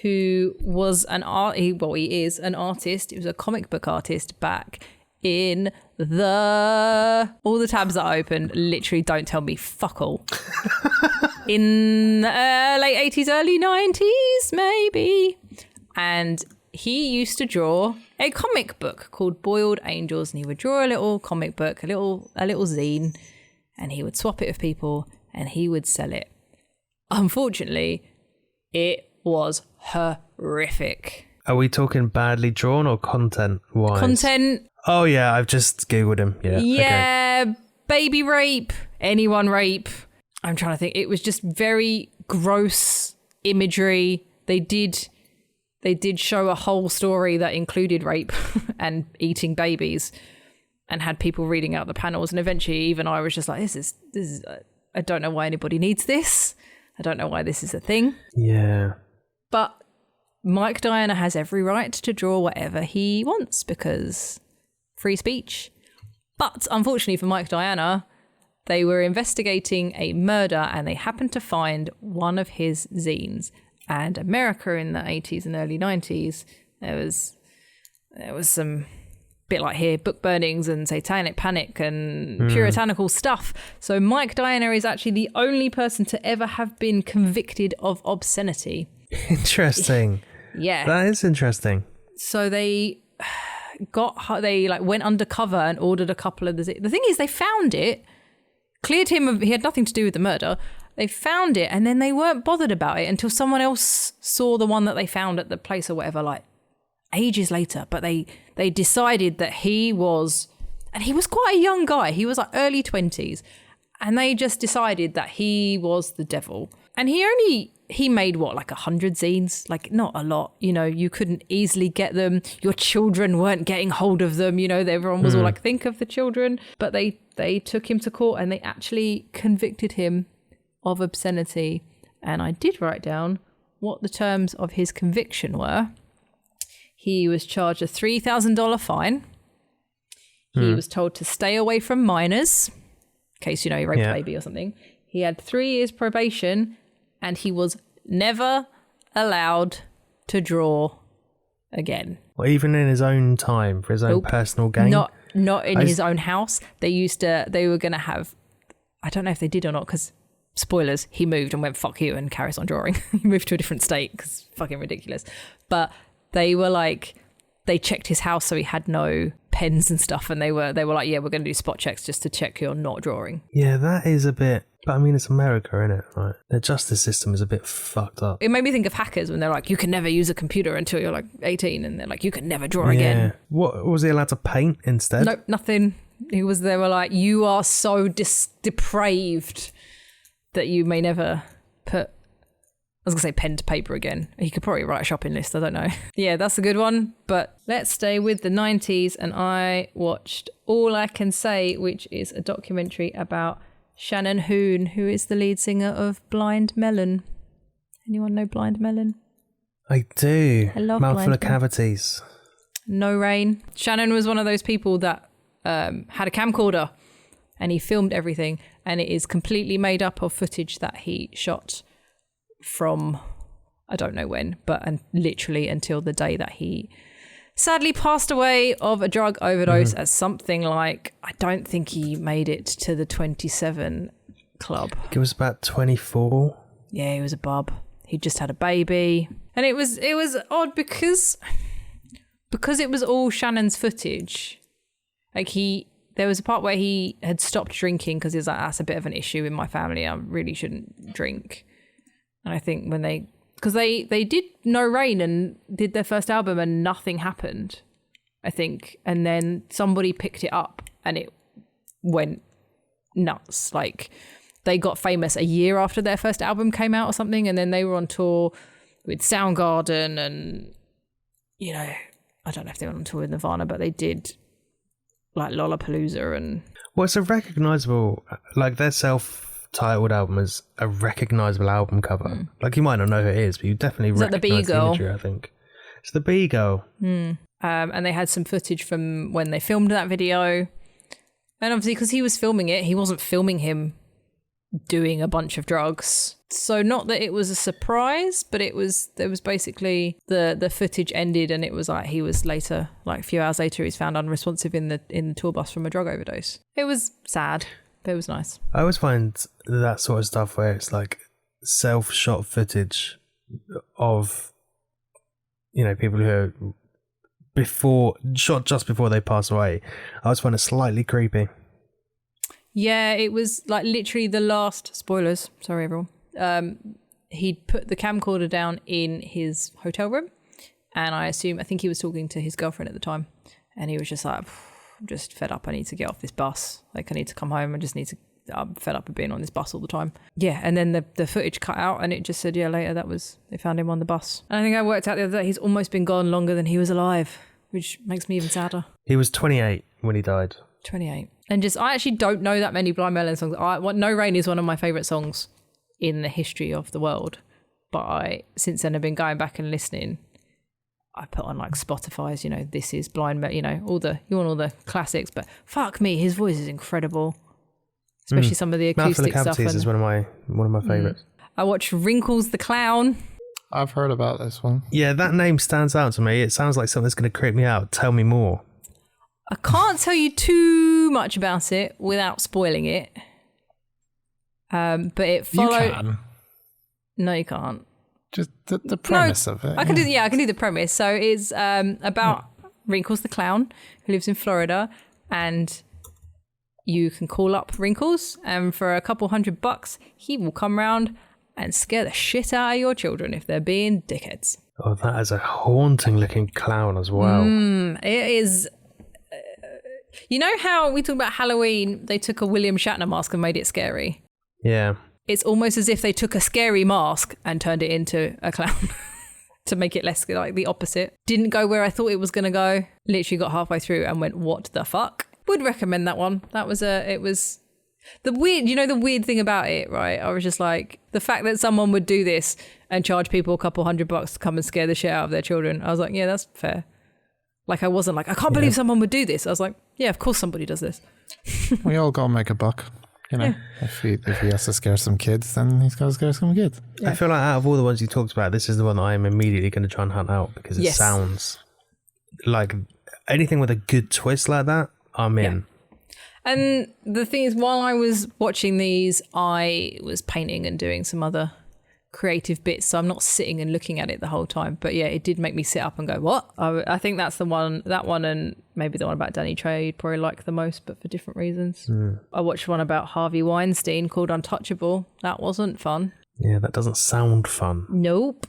who was he is an artist. He was a comic book artist back in all the tabs that I opened literally don't tell me fuck all. In the late 80s, early 90s, maybe. And he used to draw a comic book called Boiled Angels, and he would draw a little comic book, a little zine, and he would swap it with people and he would sell it. Unfortunately, it was horrific. Are we talking badly drawn or content-wise? Content. Oh, yeah, I've just Googled him. Yeah, okay. Baby rape, anyone rape. I'm trying to think. It was just very gross imagery. They did show a whole story that included rape and eating babies and had people reading out the panels. And eventually even I was just like, this is I don't know why anybody needs this. I don't know why this is a thing. Yeah. But Mike Diana has every right to draw whatever he wants because free speech. But unfortunately for Mike Diana, they were investigating a murder and they happened to find one of his zines. And America in the 80s and early 90s, there was some bit like here, book burnings and satanic panic and puritanical stuff. So Mike Diana is actually the only person to ever have been convicted of obscenity. Interesting. Yeah. That is interesting. So they went undercover and ordered a couple of the thing is they found it, cleared him, he had nothing to do with the murder. They found it and then they weren't bothered about it until someone else saw the one that they found at the place or whatever, like ages later. But they decided that he was quite a young guy. He was like early 20s. And they just decided that he was the devil. And he made what, like 100 zines? Like not a lot, you couldn't easily get them. Your children weren't getting hold of them. Everyone was all like, think of the children. But they took him to court and they actually convicted him of obscenity. And I did write down what the terms of his conviction were. He was charged a $3,000 fine. He was told to stay away from minors in case, he raped a baby or something. He had 3 years probation and he was never allowed to draw again. Well, even in his own time, for his own personal gain? Not in his own house. They were going to have, I don't know if they did or not, because spoilers, he moved and went, fuck you, and carries on drawing. He moved to a different state because fucking ridiculous. But they were like, they checked his house so he had no pens and stuff. And they were like, yeah, we're going to do spot checks just to check you're not drawing. Yeah, that is a bit, but I mean, it's America, isn't it? Right? The justice system is a bit fucked up. It made me think of hackers when they're like, you can never use a computer until you're like 18. And they're like, you can never draw again. What, was he allowed to paint instead? Nope, nothing. They were like, you are so depraved that you may never put, I was going to say pen to paper again. He could probably write a shopping list, I don't know. Yeah, that's a good one. But let's stay with the 90s. And I watched All I Can Say, which is a documentary about Shannon Hoon, who is the lead singer of Blind Melon. Anyone know Blind Melon? I do. I love Mouthful of Cavities. No Rain. Shannon was one of those people that had a camcorder and he filmed everything. And it is completely made up of footage that he shot from, I don't know when, but literally until the day that he sadly passed away of a drug overdose at something like, I don't think he made it to the 27 club. It was about 24. Yeah, he was a bub. He just had a baby. And it was odd because it was all Shannon's footage. Like there was a part where he had stopped drinking because he was like, that's a bit of an issue in my family. I really shouldn't drink. And I think when because they did No Rain and did their first album and nothing happened, I think. And then somebody picked it up and it went nuts. Like they got famous a year after their first album came out or something. And then they were on tour with Soundgarden and, I don't know if they went on tour with Nirvana, but they did like Lollapalooza and... Well, it's a recognisable, like their self-titled album is a recognisable album cover. Like you might not know who it is, but you definitely recognise the imagery, I think. It's the Beagle. And they had some footage from when they filmed that video. And obviously because he was filming it, he wasn't filming him doing a bunch of drugs. So not that it was a surprise, but there was basically the footage ended and it was like he was later, like a few hours later, he's found unresponsive in the tour bus from a drug overdose. It was sad, but it was nice. I always find that sort of stuff where it's like self-shot footage of people who are shot just before they pass away. I always find it slightly creepy. Yeah, it was like literally the last, spoilers, sorry everyone, he'd put the camcorder down in his hotel room, and I think he was talking to his girlfriend at the time, and he was just like, I'm just fed up, I need to get off this bus, like I need to come home, I'm fed up of being on this bus all the time. Yeah, and then the footage cut out, and it just said, later they found him on the bus. And I think I worked out the other day, he's almost been gone longer than he was alive, which makes me even sadder. He was 28 when he died. 28. And I actually don't know that many Blind Melon songs. No Rain is one of my favourite songs in the history of the world. But since then, I've been going back and listening. I put on like Spotify's, This Is Blind Melon, you want all the classics. But fuck me, his voice is incredible. Especially some of the acoustic stuff. Mouth is one of my favourites. I watched Wrinkles the Clown. I've heard about this one. Yeah, that name stands out to me. It sounds like something that's going to creep me out. Tell me more. I can't tell you too much about it without spoiling it. But it followed. You can. No, you can't. Just the premise of it. I can do the premise. So it's about Wrinkles the Clown, who lives in Florida, and you can call up Wrinkles, and for a couple $100, he will come round and scare the shit out of your children if they're being dickheads. Oh, that is a haunting looking clown as well. It is. You know how we talk about Halloween, they took a William Shatner mask and made it scary? Yeah. It's almost as if they took a scary mask and turned it into a clown to make it less like the opposite. Didn't go where I thought it was going to go. Literally got halfway through and went, what the fuck? Would recommend that one. It was the weird thing about it, right? I was just like, the fact that someone would do this and charge people a couple $100 to come and scare the shit out of their children. I was like, yeah, that's fair. Like, I wasn't like, I can't believe someone would do this. I was like, yeah, of course somebody does this. We all got to make a buck. If he has to scare some kids, then he's got to scare some kids. Yeah. I feel like out of all the ones you talked about, this is the one that I'm immediately going to try and hunt out because it sounds like anything with a good twist like that, I'm in. And the thing is, while I was watching these, I was painting and doing some other creative bits, so I'm not sitting and looking at it the whole time. But yeah, it did make me sit up and go, what? I think that's that one and maybe the one about Danny Trejo you'd probably like the most, but for different reasons. I watched one about Harvey Weinstein called Untouchable. That wasn't fun. Yeah, that doesn't sound fun. Nope.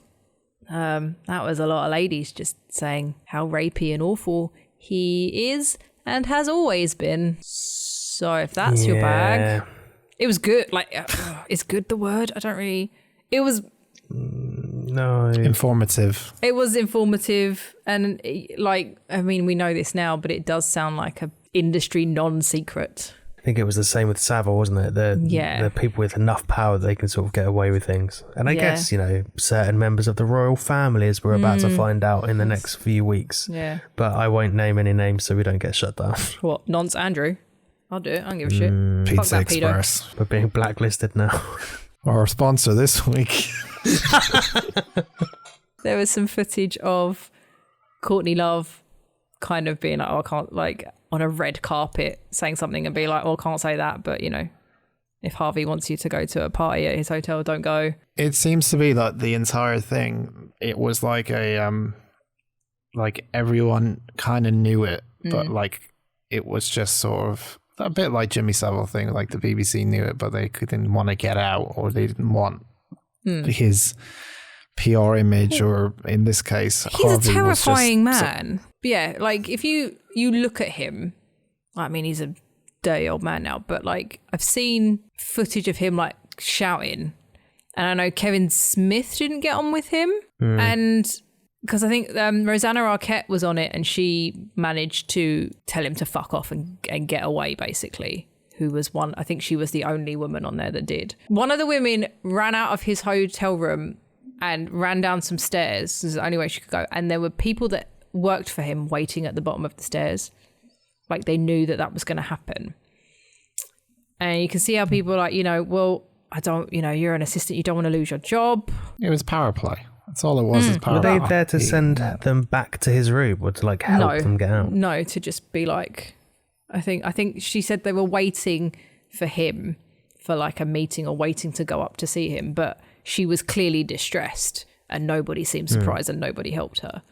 That was a lot of ladies just saying how rapey and awful he is and has always been. So if that's your bag, it was good. Like, is good the word? I don't really... It was informative. It was informative, and we know this now, but it does sound like a industry non-secret. I think it was the same with Savile, wasn't it? The people with enough power that they can sort of get away with things. And I guess, certain members of the royal family, as we're about to find out in the next few weeks. Yeah. But I won't name any names so we don't get shut down. What? Nonce Andrew? I'll do it. I don't give a shit. Pizza Express. We're being blacklisted now. Our sponsor this week. There was some footage of Courtney Love kind of being like, I can't, like, on a red carpet saying something and be like, I can't say that, but, if Harvey wants you to go to a party at his hotel, don't go. It seems to be that the entire thing, it was like like everyone kind of knew it, but it was just sort of a bit like Jimmy Savile thing, like the BBC knew it, but they didn't want to get out, or they didn't want his PR image, or in this case, he's Harvey a terrifying man. Yeah, like if you look at him, I mean, he's a dirty old man now, but like I've seen footage of him like shouting, and I know Kevin Smith didn't get on with him, and because I think Rosanna Arquette was on it, and she managed to tell him to fuck off and get away, basically. Who was one? I think she was the only woman on there that did. One of the women ran out of his hotel room and ran down some stairs. This is the only way she could go. And there were people that worked for him waiting at the bottom of the stairs. Like they knew that was going to happen. And you can see how people are like, well, I don't, you're an assistant. You don't want to lose your job. It was power play. That's all it was. Is power. Were they there to send them back to his room or to like help them get out? No, to just be like, I think she said they were waiting for him for like a meeting or waiting to go up to see him, but she was clearly distressed and nobody seemed surprised and nobody helped her.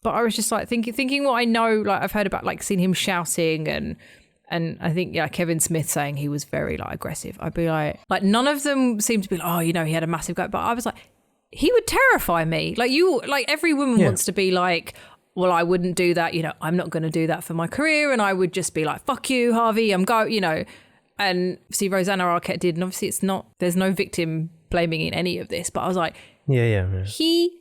But I was just like thinking what I know, like I've heard about, like seen him shouting and I think Kevin Smith saying he was very like aggressive. I'd be like none of them seemed to be like, oh, you know, he had a massive go. But I was like, he would terrify me. Like every woman wants to be like, well, I wouldn't do that. You know, I'm not going to do that for my career. And I would just be like, fuck you, Harvey. You know. And see, Rosanna Arquette did. And obviously it's not, there's no victim blaming in any of this. But I was like, yeah. He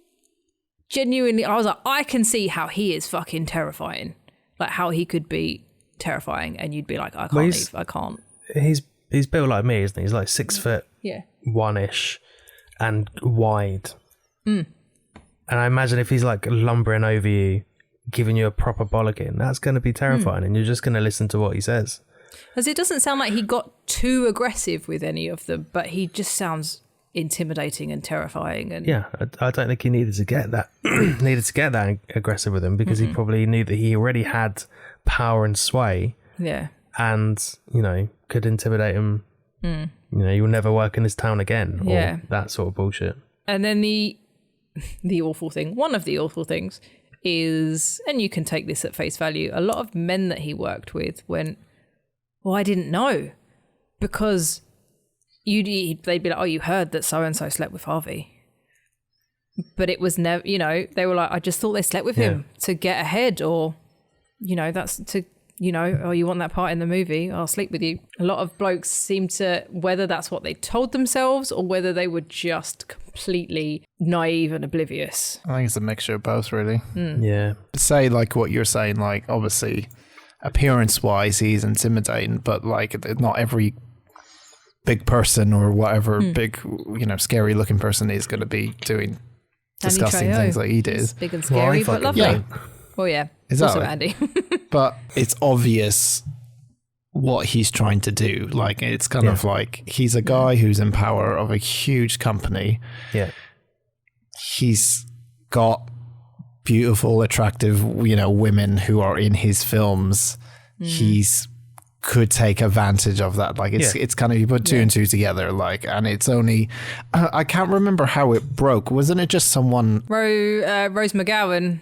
genuinely, I was like, I can see how he is fucking terrifying. Like how he could be terrifying. And you'd be like, I can't leave. I can't. He's built like me, isn't he? He's like 6 foot one-ish and wide. And I imagine if he's like lumbering over you, giving you a proper bollocking, that's going to be terrifying, and you're just going to listen to what he says. Because it doesn't sound like he got too aggressive with any of them, but he just sounds intimidating and terrifying. And I don't think he needed to get that aggressive with him, because he probably knew that he already had power and sway. Yeah. And, you know, could intimidate him. You know, you'll never work in this town again, or that sort of bullshit. And then the awful thing, one of the awful things is, and you can take this at face value, a lot of men that he worked with went, well, I didn't know, because they'd be like, oh, you heard that so-and-so slept with Harvey. But it was never, you know, they were like, I just thought they slept with him to get ahead, or, you know, that's to, you know, oh, you want that part in the movie, I'll sleep with you. A lot of blokes seem to, whether that's what they told themselves or whether they were just completely naive and oblivious. I think it's a mixture of both, really. Yeah. Say, like what you're saying, like, obviously, appearance-wise, he's intimidating, but, like, not every big person or whatever big, you know, scary-looking person is going to be doing disgusting things like he did. He's big and scary, but lovely. Yeah. Well, yeah. Is also that Andy. But it's obvious what he's trying to do. Like, it's kind of like, he's a guy who's in power of a huge company. Yeah. He's got beautiful, attractive, you know, women who are in his films. He's could take advantage of that. Like, it's kind of, you put two and two together, like, and it's only, I can't remember how it broke. Wasn't it just someone? Rose McGowan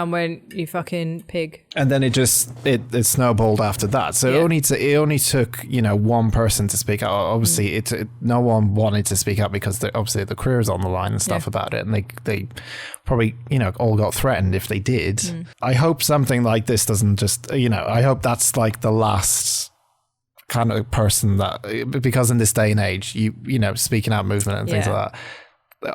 went, you fucking pig. And then it snowballed after that. So it only took, you know, one person to speak out. Obviously, no one wanted to speak out because obviously the career's on the line and stuff about it. And they probably, you know, all got threatened if they did. I hope something like this doesn't just, you know, I hope that's like the last kind of person that, because in this day and age, you know, speaking out movement and things like that,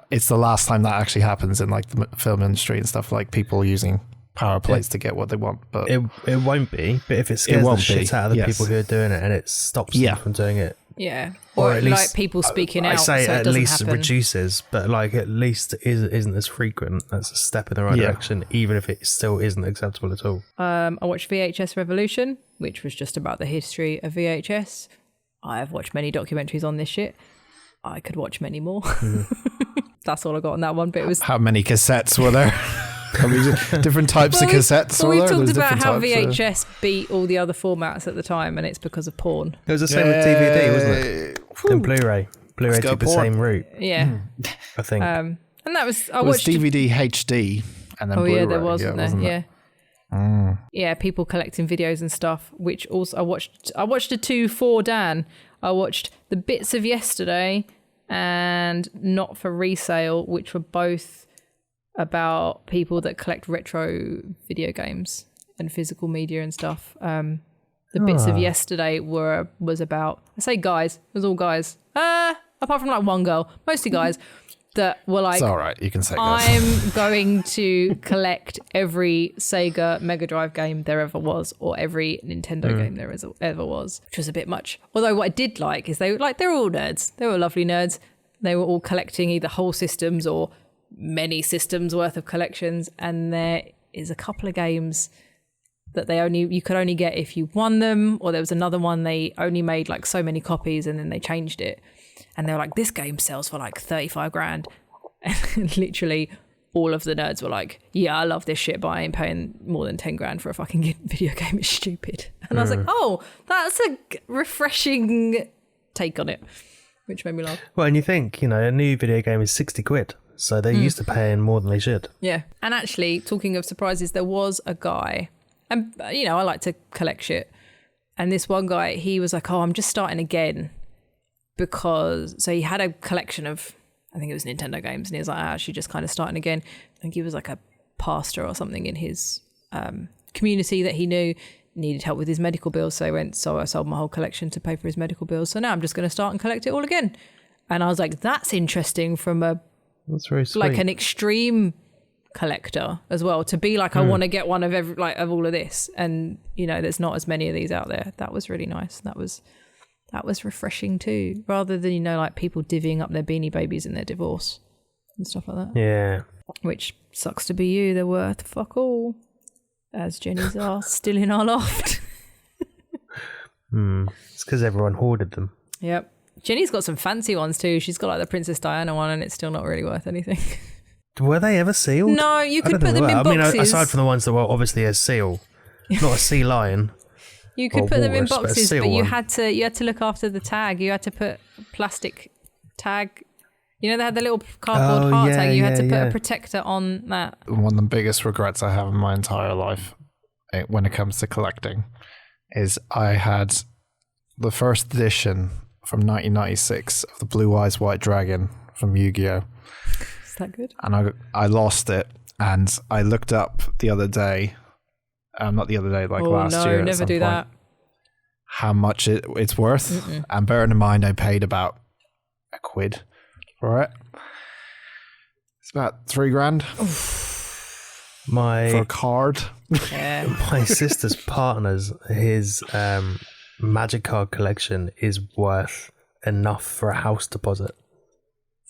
it's the last time that actually happens in like the film industry and stuff, like people using power plays to get what they want. But it won't be. But if it scares the shit out of the people who are doing it, and it stops them from doing it, or at least, like people speaking out. I say so at least reduces, but like at least isn't as frequent. That's a step in the right direction, even if it still isn't acceptable at all. I watched VHS Revolution, which was just about the history of VHS. I have watched many documentaries on this shit. I could watch many more. That's all I got on that one. But it was, how many cassettes were there? Different types of cassettes. We talked about how VHS beat all the other formats at the time, and it's because of porn. It was the same with DVD, wasn't it? And Blu-ray took the same route. Yeah, I think. And that was I watched DVD HD, and then Blu-ray. Yeah, there wasn't there? Yeah. Yeah, people collecting videos and stuff. Which also I watched a 2 for Dan. I watched The Bits of Yesterday and Not for Resale, which were both about people that collect retro video games and physical media and stuff. The Bits of Yesterday was about, I say guys, it was all guys. Apart from like one girl, mostly guys. That were like, it's all right, you can say guys. I'm going to collect every Sega Mega Drive game there ever was, or every Nintendo game there ever was, which was a bit much. Although what I did like is they're all nerds. They were lovely nerds. They were all collecting either whole systems or many systems worth of collections. And there is a couple of games that you could only get if you won them, or there was another one they only made like so many copies and then they changed it. And they were like, this game sells for like 35 grand. And literally all of the nerds were like, yeah, I love this shit, but I ain't paying more than 10 grand for a fucking video game. It's stupid. And I was like, oh, that's a refreshing take on it, which made me laugh. Well, and you think, you know, a new video game is 60 quid. so they're used to paying more than they should. Yeah. And actually, talking of surprises, there was a guy, and I like to collect shit. And this one guy, he was like, "Oh, I'm just starting again," so he had a collection of, I think it was Nintendo games, and he was like, "Actually, just kind of starting again." I think he was like a pastor or something in his community that he knew needed help with his medical bills. So I sold my whole collection to pay for his medical bills. So now I'm just going to start and collect it all again. And I was like, that's interesting from that's very sweet. Like an extreme collector as well, to be like, I want to get one of of all of this. And, there's not as many of these out there. That was really nice. That was refreshing too, rather than, like people divvying up their Beanie Babies in their divorce and stuff like that. Yeah. Which sucks to be you. They're worth fuck all. As Jenny's are still in our loft. It's because everyone hoarded them. Yep. Jenny's got some fancy ones too. She's got like the Princess Diana one, and it's still not really worth anything. Were they ever sealed? No, you could put them in boxes. I mean, aside from the ones that were obviously a seal, not a sea lion. You could put them in boxes, but you had to look after the tag. You had to put plastic tag. They had the little cardboard heart tag. You had to put a protector on that. One of the biggest regrets I have in my entire life when it comes to collecting is I had the first edition from 1996 of the Blue Eyes White Dragon from Yu-Gi-Oh! Is that good? And I lost it, and I looked up the other day, not the other day, last year. No, never do that. How much it's worth. And bearing in mind, I paid about £1 for it. It's about $3,000 for a card. Yeah. My sister's partner's, his magic card collection is worth enough for a house deposit.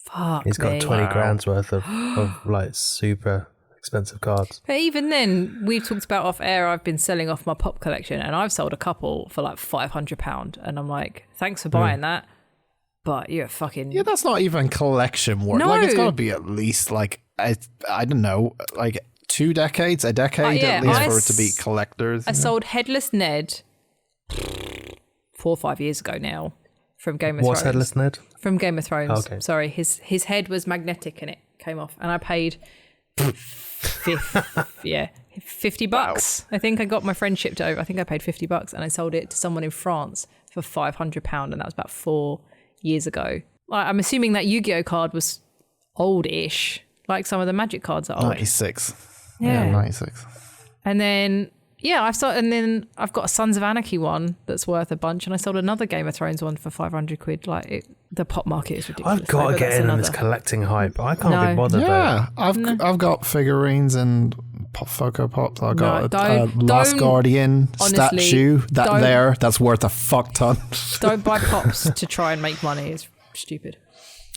Fuck. He's got 20 grand's worth of like super expensive cards. But even then, we've talked about off air, I've been selling off my pop collection, and I've sold a couple for like £500, and I'm like, thanks for buying that. But you're fucking... Yeah, that's not even collection work. No. Like, it's got to be at least, like, I don't know, like a decade at least for it to be collectors. I sold Headless Ned 4 or 5 years ago now from Game of Thrones. What's Headless Ned? From Game of Thrones. Okay. Sorry, his head was magnetic and it came off. And I paid $50. Wow. I think I got my friend shipped over. I think I paid $50 and I sold it to someone in France for £500, and that was about 4 years ago. I'm assuming that Yu-Gi-Oh card was old-ish, like some of the Magic cards are old. 96. Yeah, 96. And then I've got a Sons of Anarchy one that's worth a bunch, and I sold another Game of Thrones one for £500. Like the pop market is ridiculous. I've got to get in on this collecting hype. I can't be bothered. Yeah, I've got figurines and Funko Pops. I got a Last Guardian statue that's worth a fuck ton. Don't buy pops to try and make money. It's stupid.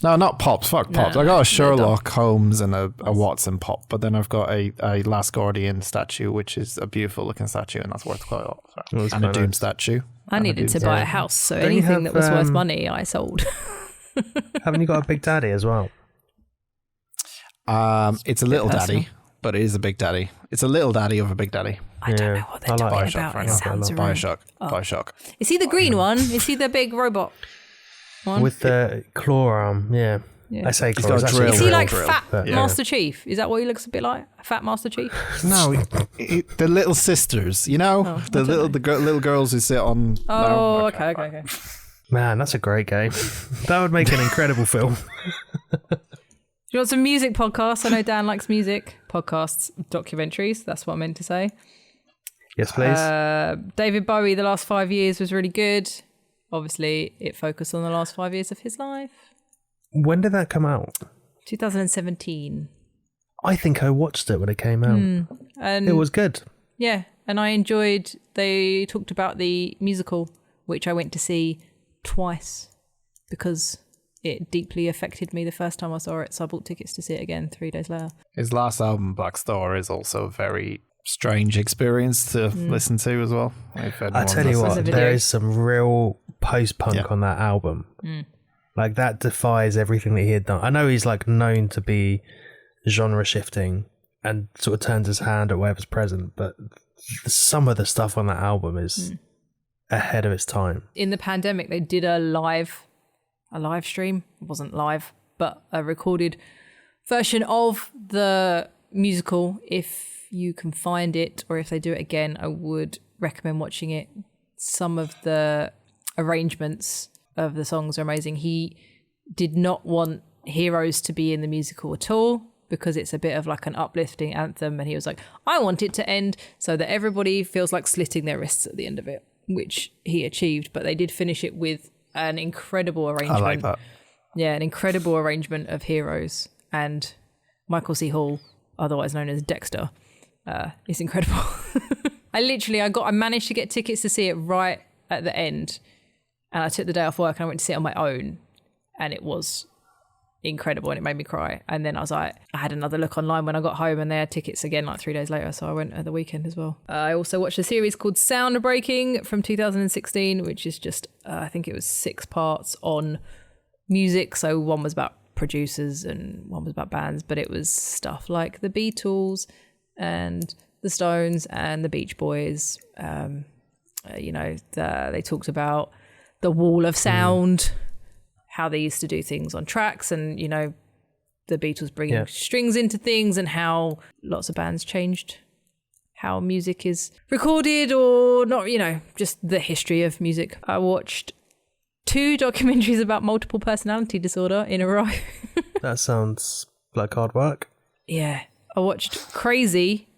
No, not pops. Fuck pops. I got a Sherlock Holmes and a Watson pop, but then I've got a Last Guardian statue, which is a beautiful looking statue, and that's worth quite a lot. So. And a Doom statue. I needed to buy a house, so anything that was worth money, I sold. Haven't you got a Big Daddy as well? It's a little daddy, but it is a Big Daddy. It's a little daddy of a Big Daddy. I don't know what they're talking about. It sounds Bioshock. Oh. Bioshock. Is he the green one? Is he the big robot one? With the claw arm, yeah. I say He's claw. got a drill. Is he like drill. Fat Master Chief? Is that what he looks a bit like? Fat Master Chief? No, the little sisters, the little girls who sit on... Oh, no? Okay. Man, that's a great game. That would make an incredible film. You want some music podcasts? I know Dan likes music. Podcasts, documentaries. That's what I meant to say. Yes, please. David Bowie, the last 5 years was really good. Obviously, it focused on the last 5 years of his life. When did that come out? 2017. I think I watched it when it came out. And it was good. Yeah, and I enjoyed... They talked about the musical, which I went to see twice because it deeply affected me the first time I saw it, so I bought tickets to see it again 3 days later. His last album, Black Star, is also a very strange experience to listen to as well. I tell you what, there is some real post-punk on that album. Like, that defies everything that he had done. I know he's like known to be genre shifting and sort of turns his hand at whatever's present, but some of the stuff on that album is ahead of its time. In the pandemic, they did a live stream. It wasn't live, but a recorded version of the musical. If you can find it, or if they do it again, I would recommend watching it. Some of the arrangements of the songs are amazing. He did not want Heroes to be in the musical at all, because it's a bit of like an uplifting anthem, and he was like, I want it to end so that everybody feels like slitting their wrists at the end of it, which he achieved. But they did finish it with an incredible arrangement. I like that. Yeah, an incredible arrangement of Heroes, and Michael C. Hall, otherwise known as Dexter, is incredible. I managed to get tickets to see it right at the end, and I took the day off work and I went to see it on my own, and it was incredible, and it made me cry. And then I had another look online when I got home, and they had tickets again like 3 days later, so I went at the weekend as well. I also watched a series called Soundbreaking from 2016, which is just I think it was 6 parts on music. So one was about producers and one was about bands, but it was stuff like the Beatles and the Stones and the Beach Boys. They talked about the wall of sound, how they used to do things on tracks, and the Beatles bringing strings into things, and how lots of bands changed how music is recorded or not, just the history of music. I watched 2 documentaries about multiple personality disorder in a row. That sounds like hard work. Yeah. I watched Crazy,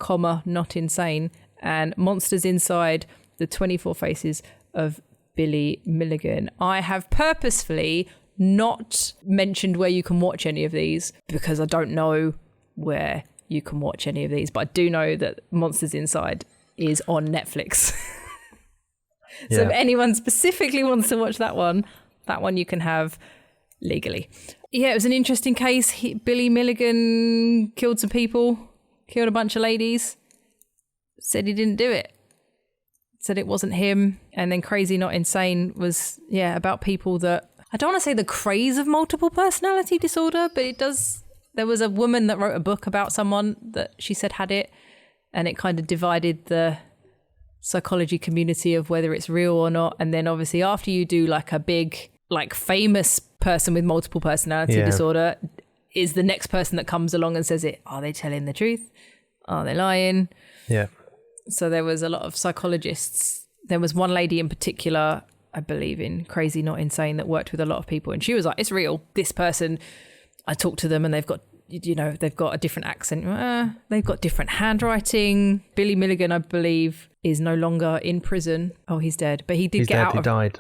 Not Insane, and Monsters Inside the 24 Faces of Billy Milligan. I have purposefully not mentioned where you can watch any of these, because I don't know where you can watch any of these, but I do know that Monsters Inside is on Netflix. So if anyone specifically wants to watch that one you can have legally. Yeah, it was an interesting case. Billy Milligan killed some people, killed a bunch of ladies, said he didn't do it, said it wasn't him. And then Crazy Not Insane was, about people that, I don't want to say the craze of multiple personality disorder, but it does. There was a woman that wrote a book about someone that she said had it, and it kind of divided the psychology community of whether it's real or not. And then obviously after you do like a big, like famous person with multiple personality disorder is the next person that comes along and says it. Are they telling the truth? Are they lying? Yeah. So there was a lot of psychologists. There was one lady in particular, I believe in Crazy Not Insane, that worked with a lot of people, and she was like, it's real. This person, I talked to them and they've got a different accent. They've got different handwriting. Billy Milligan, I believe, is no longer in prison. Oh, he's dead. But he did get out. He died.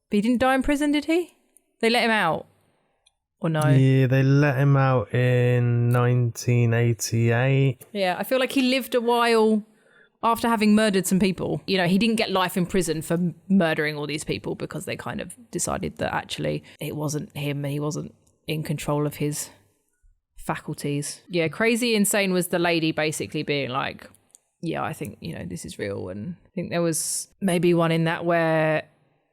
But he didn't die in prison, did he? They let him out? Or no? Yeah, they let him out in 1988. Yeah, I feel like he lived a while after having murdered some people. He didn't get life in prison for murdering all these people, because they kind of decided that actually it wasn't him and he wasn't in control of his faculties. Yeah, Crazy Insane was the lady basically being like, I think, this is real. And I think there was maybe one in that where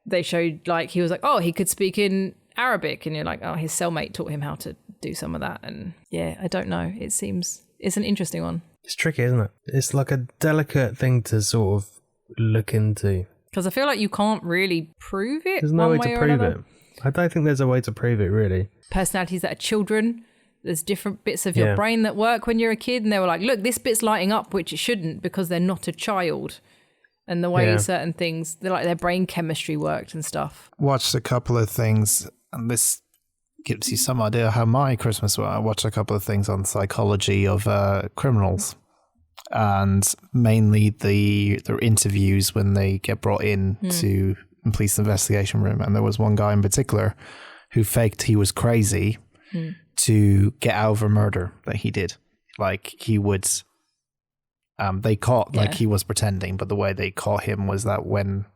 they showed like, he was like, oh, he could speak in Arabic, and you're like, oh, his cellmate taught him how to do some of that. And I don't know. It's an interesting one. It's tricky, isn't it? It's like a delicate thing to sort of look into. Because I feel like you can't really prove it. There's no way to prove it. I don't think there's a way to prove it, really. Personalities that are children, there's different bits of your brain that work when you're a kid, and they were like, look, this bit's lighting up, which it shouldn't, because they're not a child. And the way certain things, their brain chemistry worked and stuff. Watched a couple of things, and this gives you some idea how my Christmas was. I watched a couple of things on psychology of criminals, and mainly their interviews when they get brought in to the police investigation room. And there was one guy in particular who faked he was crazy to get out of a murder that he did. Like he would, they caught like he was pretending, but the way they caught him was that when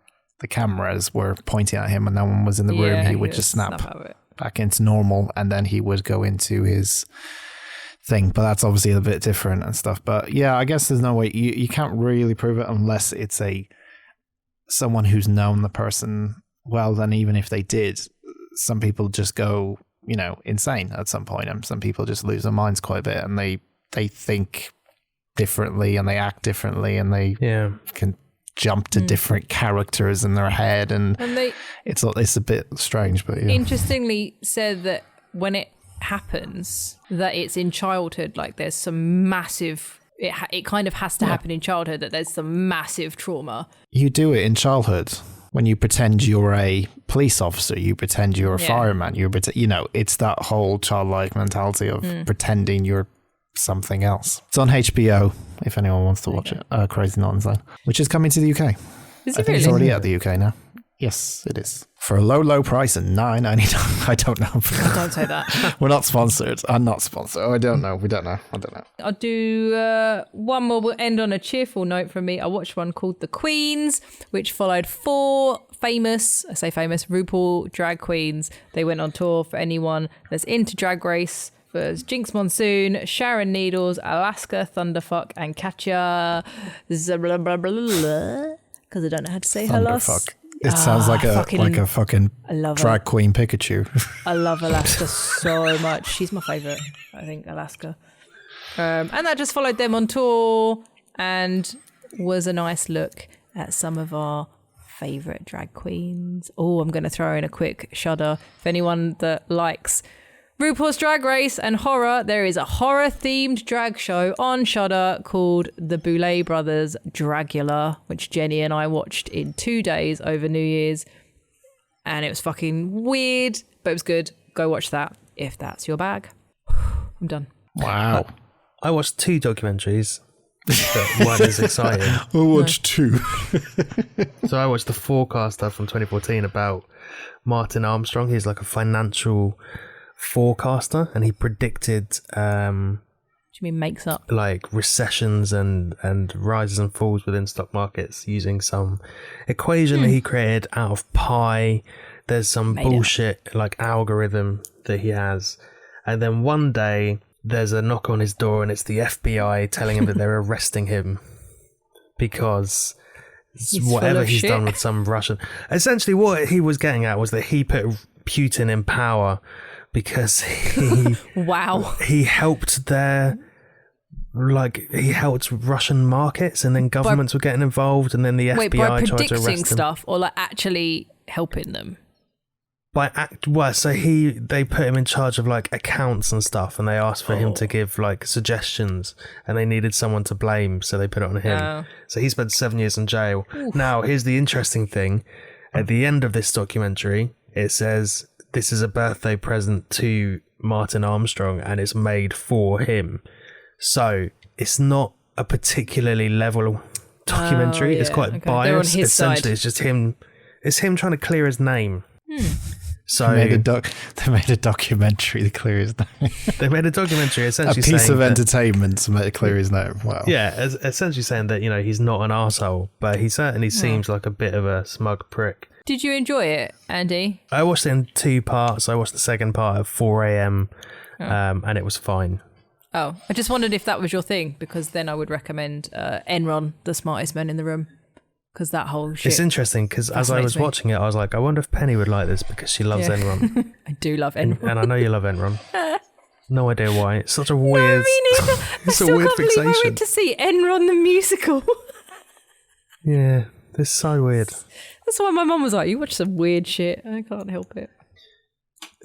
the cameras were pointing at him and no one was in the room, he would just snap back into normal, and then he would go into his thing. But that's obviously a bit different and stuff. But I guess there's no way you can't really prove it unless it's someone who's known the person well. Then even if they did, some people just go insane at some point, and some people just lose their minds quite a bit, and they think differently and they act differently, and they can jump to different characters in their head, and it's a bit strange. But interestingly said that when it happens that it's in childhood. Like there's some massive, it kind of has to happen in childhood that there's some massive trauma. You do it in childhood. When you pretend you're a police officer, you pretend you're a fireman, it's that whole childlike mentality of pretending you're something else. It's on HBO if anyone wants to watch it. Crazy Not Insane, which is coming to the UK. Is I it think really? it's already at the UK now. Yes, it is. For a low price of $9.99. I don't know. Don't say that. We're not sponsored. I'm not sponsored. Oh, I don't know. We don't know. I don't know. I'll do one more. We'll end on a cheerful note from me. I watched one called The Queens, which followed 4 famous RuPaul drag queens. They went on tour. For anyone that's into Drag Race, was Jinx Monsoon, Sharon Needles, Alaska Thunderfuck, and Katya because I don't know how to say her last. It sounds like a fucking drag queen Pikachu. I love Alaska so much. She's my favourite, I think, Alaska. And that just followed them on tour and was a nice look at some of our favourite drag queens. Oh, I'm going to throw in a quick shudder. For anyone that likes RuPaul's Drag Race and horror, there is a horror-themed drag show on Shudder called The Boulet Brothers Dragula, which Jenny and I watched in 2 days over New Year's. And it was fucking weird, but it was good. Go watch that if that's your bag. I'm done. Wow. I watched 2 documentaries. But one is exciting. I watched 2. So I watched The Forecaster from 2014 about Martin Armstrong. He's like a financial forecaster, and he predicted do you mean makes up like recessions and rises and falls within stock markets using some equation that he created out of pi. There's some bullshit like algorithm that he has, and then one day there's a knock on his door and it's the FBI telling him that they're arresting him because whatever he's done with some Russian. Essentially what he was getting at was that he put Putin in power because he helped he helped Russian markets, and then governments were getting involved, and then the FBI by tried to arrest predicting him. stuff or like actually helping them? So they put him in charge of like accounts and stuff, and they asked for him to give like suggestions, and they needed someone to blame, so they put it on him. So he spent 7 years in jail. Oof. Now here's the interesting thing: at the end of this documentary, it says, "This is a birthday present to Martin Armstrong, and it's made for him." So it's not a particularly level documentary. It's quite biased. Essentially, side. It's just him. It's him trying to clear his name. So they made a documentary to clear his name. They made a documentary essentially a piece of entertainment to make it clear his name. Wow. Yeah, essentially saying that he's not an arsehole, but he certainly seems like a bit of a smug prick. Did you enjoy it, Andy? I watched it in 2 parts. I watched the second part at 4 a.m. And it was fine. Oh, I just wondered if that was your thing, because then I would recommend Enron, The Smartest Man in the Room, because that whole shit. It's interesting because as I was watching it, I was like, I wonder if Penny would like this because she loves Enron. I do love Enron. And I know you love Enron. No idea why. It's such a weird. No, me neither. It's I a weird can't fixation. believe I went to see Enron the musical. Yeah, it's so weird. That's why my mum was like, "You watch some weird shit." I can't help it.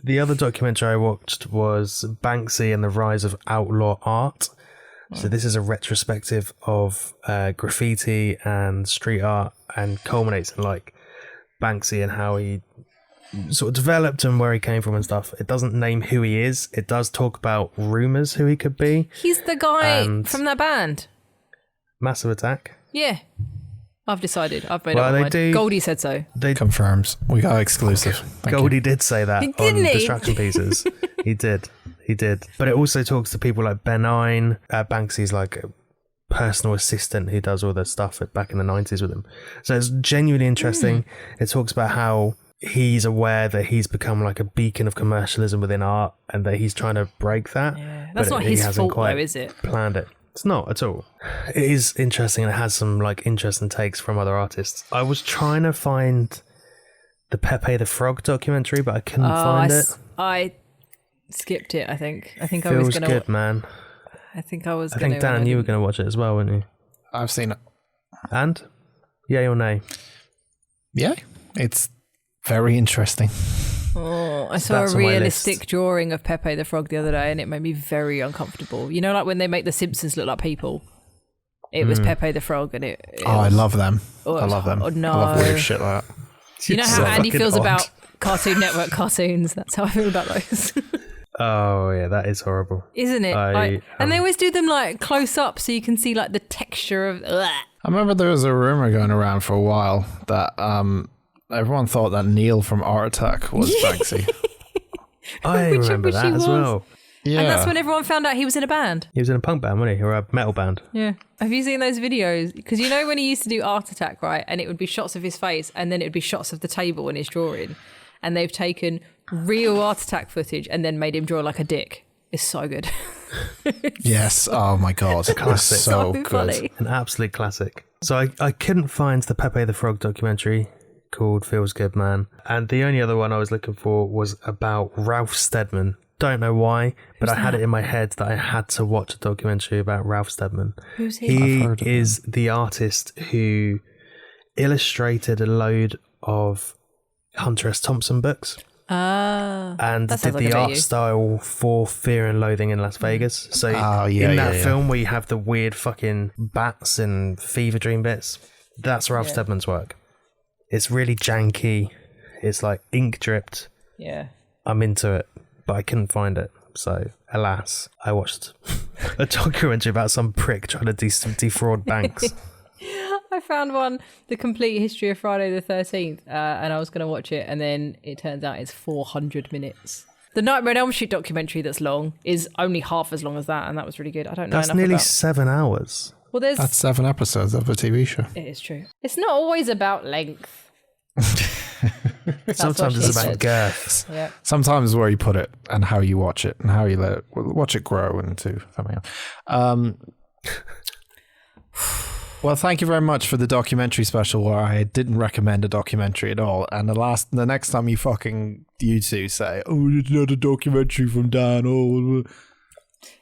The other documentary I watched was Banksy and the Rise of Outlaw Art. So this is a retrospective of graffiti and street art, and culminates in like Banksy and how he sort of developed and where he came from and stuff. It doesn't name who he is. It does talk about rumours who he could be. He's the guy from that band. Massive Attack. Yeah. I've decided. I've made up my mind. Goldie said so. They confirms. We got exclusive. Goldie did say that on Distraction Pieces. He did. But it also talks to people like Benign. Banksy's like a personal assistant who does all the stuff back in the 90s with him. So it's genuinely interesting. It talks about how he's aware that he's become like a beacon of commercialism within art, and that he's trying to break that. Yeah. That's not his fault though, is it? Planned it. It's not at all. It is interesting, and it has some like interesting takes from other artists. I was trying to find the Pepe the Frog documentary, but I couldn't find it. I skipped it. I think I was Feels gonna. good, man. I think I was. I think Dan, you were going to watch it as well, weren't you? I've seen it. And yay or nay? Yeah, it's very interesting. Oh, I saw a realistic drawing of Pepe the Frog the other day, and it made me very uncomfortable. You know, like when they make the Simpsons look like people. It was Pepe the Frog, and it was, I love them. I love them. Oh, no. I love weird shit like that. You know how Andy feels about Cartoon Network cartoons? That's how I feel about those. Oh, yeah, that is horrible. Isn't it? And they always do them like close up so you can see like the texture of... Ugh. I remember there was a rumor going around for a while that everyone thought that Neil from Art Attack was Banksy. I remember that as well. Yeah. And that's when everyone found out he was in a band. He was in a punk band, wasn't he? Or a metal band. Yeah. Have you seen those videos? Because you know when he used to do Art Attack, right? And it would be shots of his face and then it would be shots of the table in his drawing. And they've taken real Art Attack footage and then made him draw like a dick. It's so good. Yes. Oh my God. Classic. It's so good. Funny. An absolute classic. So I couldn't find the Pepe the Frog documentary called Feels Good Man. And the only other one I was looking for was about Ralph Steadman. Don't know why, but I had it in my head that I had to watch a documentary about Ralph Steadman. Who's he? He is the artist who illustrated a load of Hunter S. Thompson books. And did the art style for Fear and Loathing in Las Vegas. So in that film where you have the weird fucking bats and fever dream bits, that's Ralph Steadman's work. It's really janky. It's like ink dripped. Yeah. I'm into it, but I couldn't find it. So, alas, I watched a documentary about some prick trying to defraud banks. I found one, The Complete History of Friday the 13th, and I was going to watch it, and then it turns out it's 400 minutes. The Nightmare on Elm Street documentary that's long is only half as long as that, and that was really good. I don't know That's enough nearly about... 7 hours. Well, that's 7 episodes of a TV show. It is true. It's not always about length. Sometimes it's about girth. Yeah. Sometimes where you put it and how you watch it and how you let it watch it grow into something else. Well, thank you very much for the documentary special where I didn't recommend a documentary at all. And the next time you two say, "Oh, it's not a documentary from Dan,"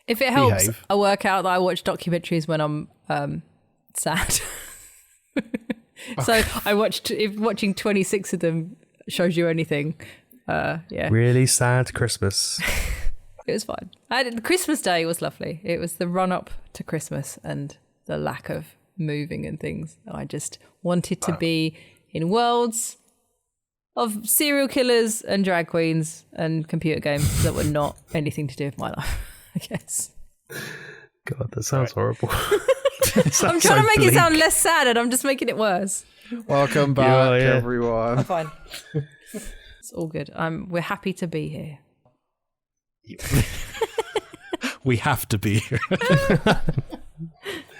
if it helps, I work out that I watch documentaries when I'm sad. So I watching 26 of them shows you anything. Yeah. Really sad Christmas. It was fine. Christmas Day was lovely. It was the run up to Christmas and the lack of moving and things. I just wanted to be in worlds of serial killers and drag queens and computer games that were not anything to do with my life, I guess. God, that sounds horrible. I'm trying to make it sound less sad and I'm just making it worse. Welcome back, everyone. I'm fine. It's all good. We're happy to be here. We have to be here.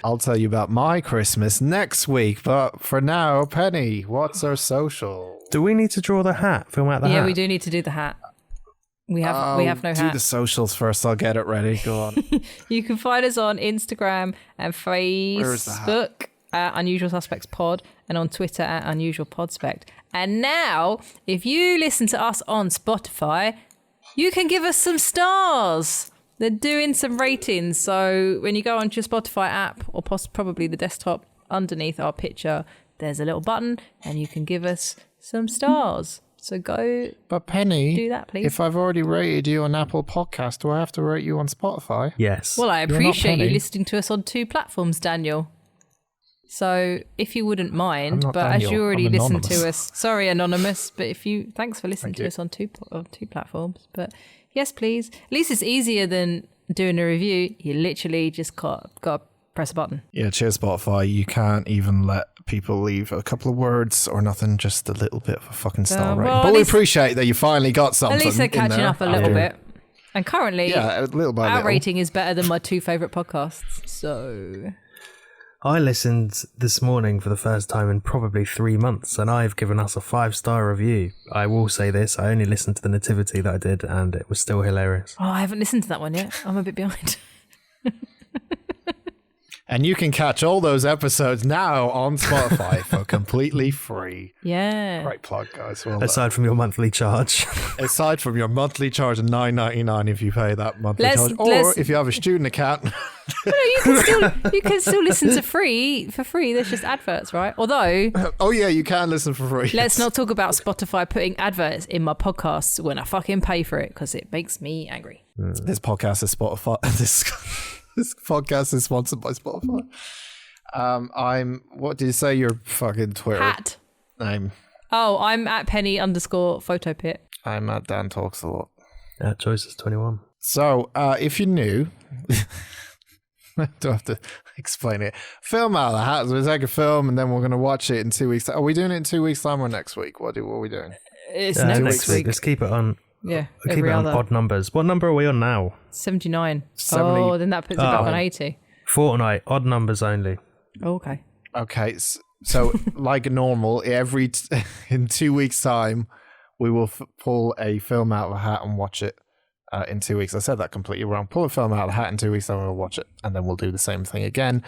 I'll tell you about my Christmas next week, but for now, Penny, what's our social? Do we need to draw the hat? Film out the hat? Yeah, we do need to do the hat. We have no hat. Do the socials first. I'll get it ready. Go on. You can find us on Instagram and Facebook at Unusual Suspects Pod and on Twitter at Unusual Podspect. And now, if you listen to us on Spotify, you can give us some stars. They're doing some ratings. So when you go onto your Spotify app or probably the desktop underneath our picture, there's a little button and you can give us some stars. So go Penny, do that, please. If I've already rated you on Apple Podcast, do I have to rate you on Spotify? Yes. Well, I appreciate you listening to us on 2 platforms, Daniel. So if you wouldn't mind, but Daniel, as you already listened to us, sorry, Anonymous, but thanks for listening to us on two platforms. But yes, please. At least it's easier than doing a review. You literally just got to press a button. Yeah, cheers, Spotify. You can't even let people leave a couple of words or nothing, just a little bit of a fucking star rating. But we appreciate that you finally got something. At least they're catching up a little bit. And currently, our rating is better than my 2 favourite podcasts. So I listened this morning for the first time in probably 3 months, and I've given us a 5-star review. I will say this, I only listened to the Nativity that I did, and it was still hilarious. Oh, I haven't listened to that one yet. I'm a bit behind. And you can catch all those episodes now on Spotify for completely free. Yeah. Great plug, guys. Well, aside from your monthly charge. Aside from your monthly charge of $9.99 if you pay that monthly charge. Or if you have a student account. You can still listen to for free. There's just adverts, right? Although... Oh, yeah, you can listen for free. Let's not talk about Spotify putting adverts in my podcasts when I fucking pay for it, because it makes me angry. This podcast is Spotify. This podcast is sponsored by Spotify. What did you say your fucking Twitter Hat name? Oh, I'm at Penny_photopit. I'm at Dan Talks a Lot. At Choices21. So, if you're new, I don't have to explain it. Film out of the hat. So we take a film and then we're going to watch it in 2 weeks. Are we doing it in 2 weeks' time or next week? What are we doing? It's next week. Let's keep it on. Yeah, keep it on odd numbers. What number are we on now? 79. 70. Oh, then that puts it back on 80. Fortnight, odd numbers only. Oh, okay. Okay, so like normal, in 2 weeks' time, we will pull a film out of a hat and watch it in 2 weeks. I said that completely wrong. Pull a film out of the hat in 2 weeks, then we'll watch it, and then we'll do the same thing again.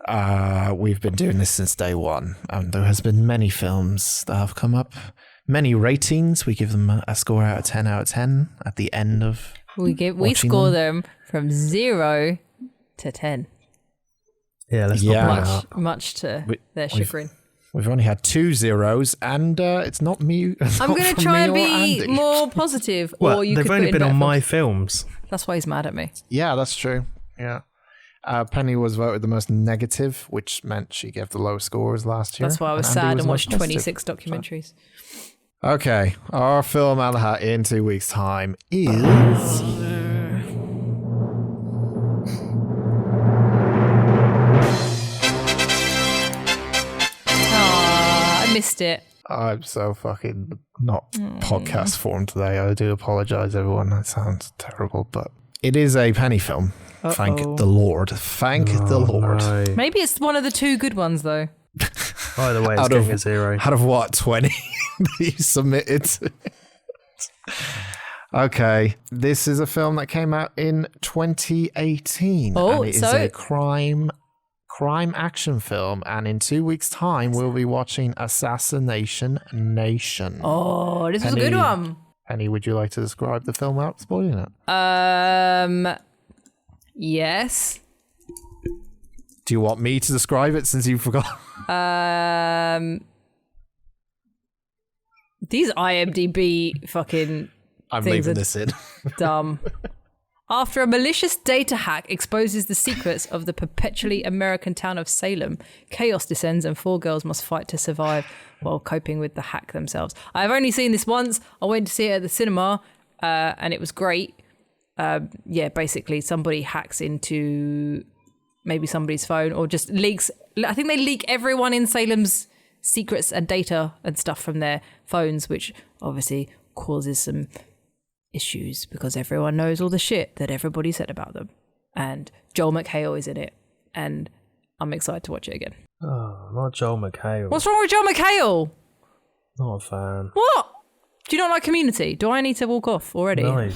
We've been doing this since day one, and there has been many films that have come up. Many ratings. We give them a score out of 10 out of 10 at the end of we score them from 0 to 10. Yeah, let's not much to their chagrin. We've only had 2 zeros, and it's not me. I'm going to try and be more positive. Well, or you they've could only put been in on my films. films. That's why he's mad at me. Yeah, that's true. Yeah. Penny was voted the most negative, which meant she gave the lowest scores last year. That's why I was sad and watched 26 documentaries. Okay, our film out of the hat in 2 weeks' time is... I missed it. I'm so fucking not podcast form today. I do apologise, everyone. That sounds terrible, but it is a Penny film. Thank the Lord. Thank the Lord. No. Maybe it's one of the 2 good ones, though. Either way, it's getting a 0. Out of what, 20 that you submitted? Okay, this is a film that came out in 2018. Oh, and it is a crime action film. And in 2 weeks' time, we'll be watching Assassination Nation. Oh, this was a good one. Penny, would you like to describe the film without spoiling it? Yes. Do you want me to describe it since you forgot? These IMDb fucking I'm things leaving this in. Dumb. After a malicious data hack exposes the secrets of the perpetually American town of Salem, chaos descends and 4 girls must fight to survive while coping with the hack themselves. I've only seen this once. I went to see it at the cinema, and it was great. Basically somebody hacks into maybe somebody's phone or just leaks. I think they leak everyone in Salem's secrets and data and stuff from their phones, which obviously causes some issues because everyone knows all the shit that everybody said about them. And Joel McHale is in it, and I'm excited to watch it again. Oh, not Joel McHale. What's wrong with Joel McHale? Not a fan. What? Do you not like Community? Do I need to walk off already? No.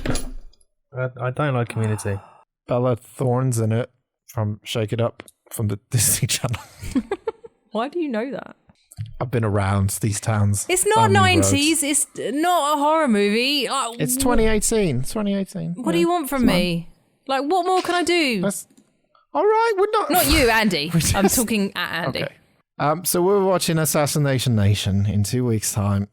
I don't like Community. Bella Thorne's in it from Shake It Up from the Disney Channel. Why do you know that? I've been around these towns. It's not 90s. It's not a horror movie. It's 2018. It's 2018. What do you want from me? Like, what more can I do? All right, we're not... Not you, Andy. I'm talking at Andy. Okay. So we're watching Assassination Nation in 2 weeks' time.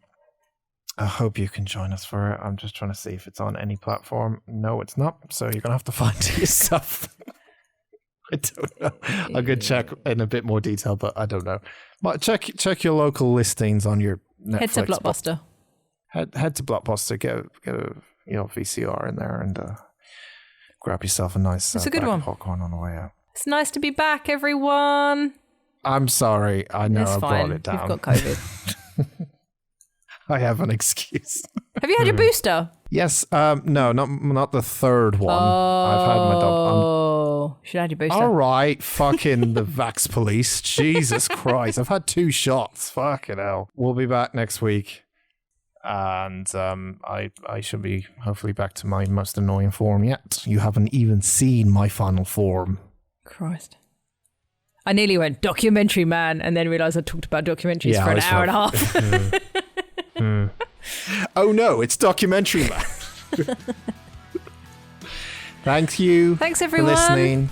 I hope you can join us for it. I'm just trying to see if it's on any platform. No, it's not. So you're going to have to find it yourself. I don't know. I could check in a bit more detail, but I don't know. But check your local listings on your Netflix. Head to Blockbuster. Head to Blockbuster. Get a VCR in there and grab yourself a nice it's a good one. popcorn on the way out. It's nice to be back, everyone. I'm sorry. I know I brought it down. You've got COVID. I have an excuse. Have you had your booster? Yes. No, not the third one. I've had my double. Oh, should have had your booster. All right, fucking the Vax police. Jesus Christ. I've had 2 shots. Fucking hell. We'll be back next week. And I should be hopefully back to my most annoying form yet. You haven't even seen my final form. Christ. I nearly went documentary man and then realised I talked about documentaries for an hour and a half. Oh no, it's documentary man. Thank you. Thanks everyone for listening.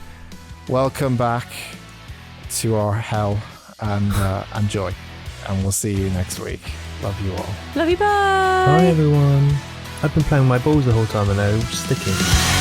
Welcome back to our hell and joy. And we'll see you next week. Love you all. Love you, bye. Bye everyone. I've been playing my balls the whole time and they're all sticky.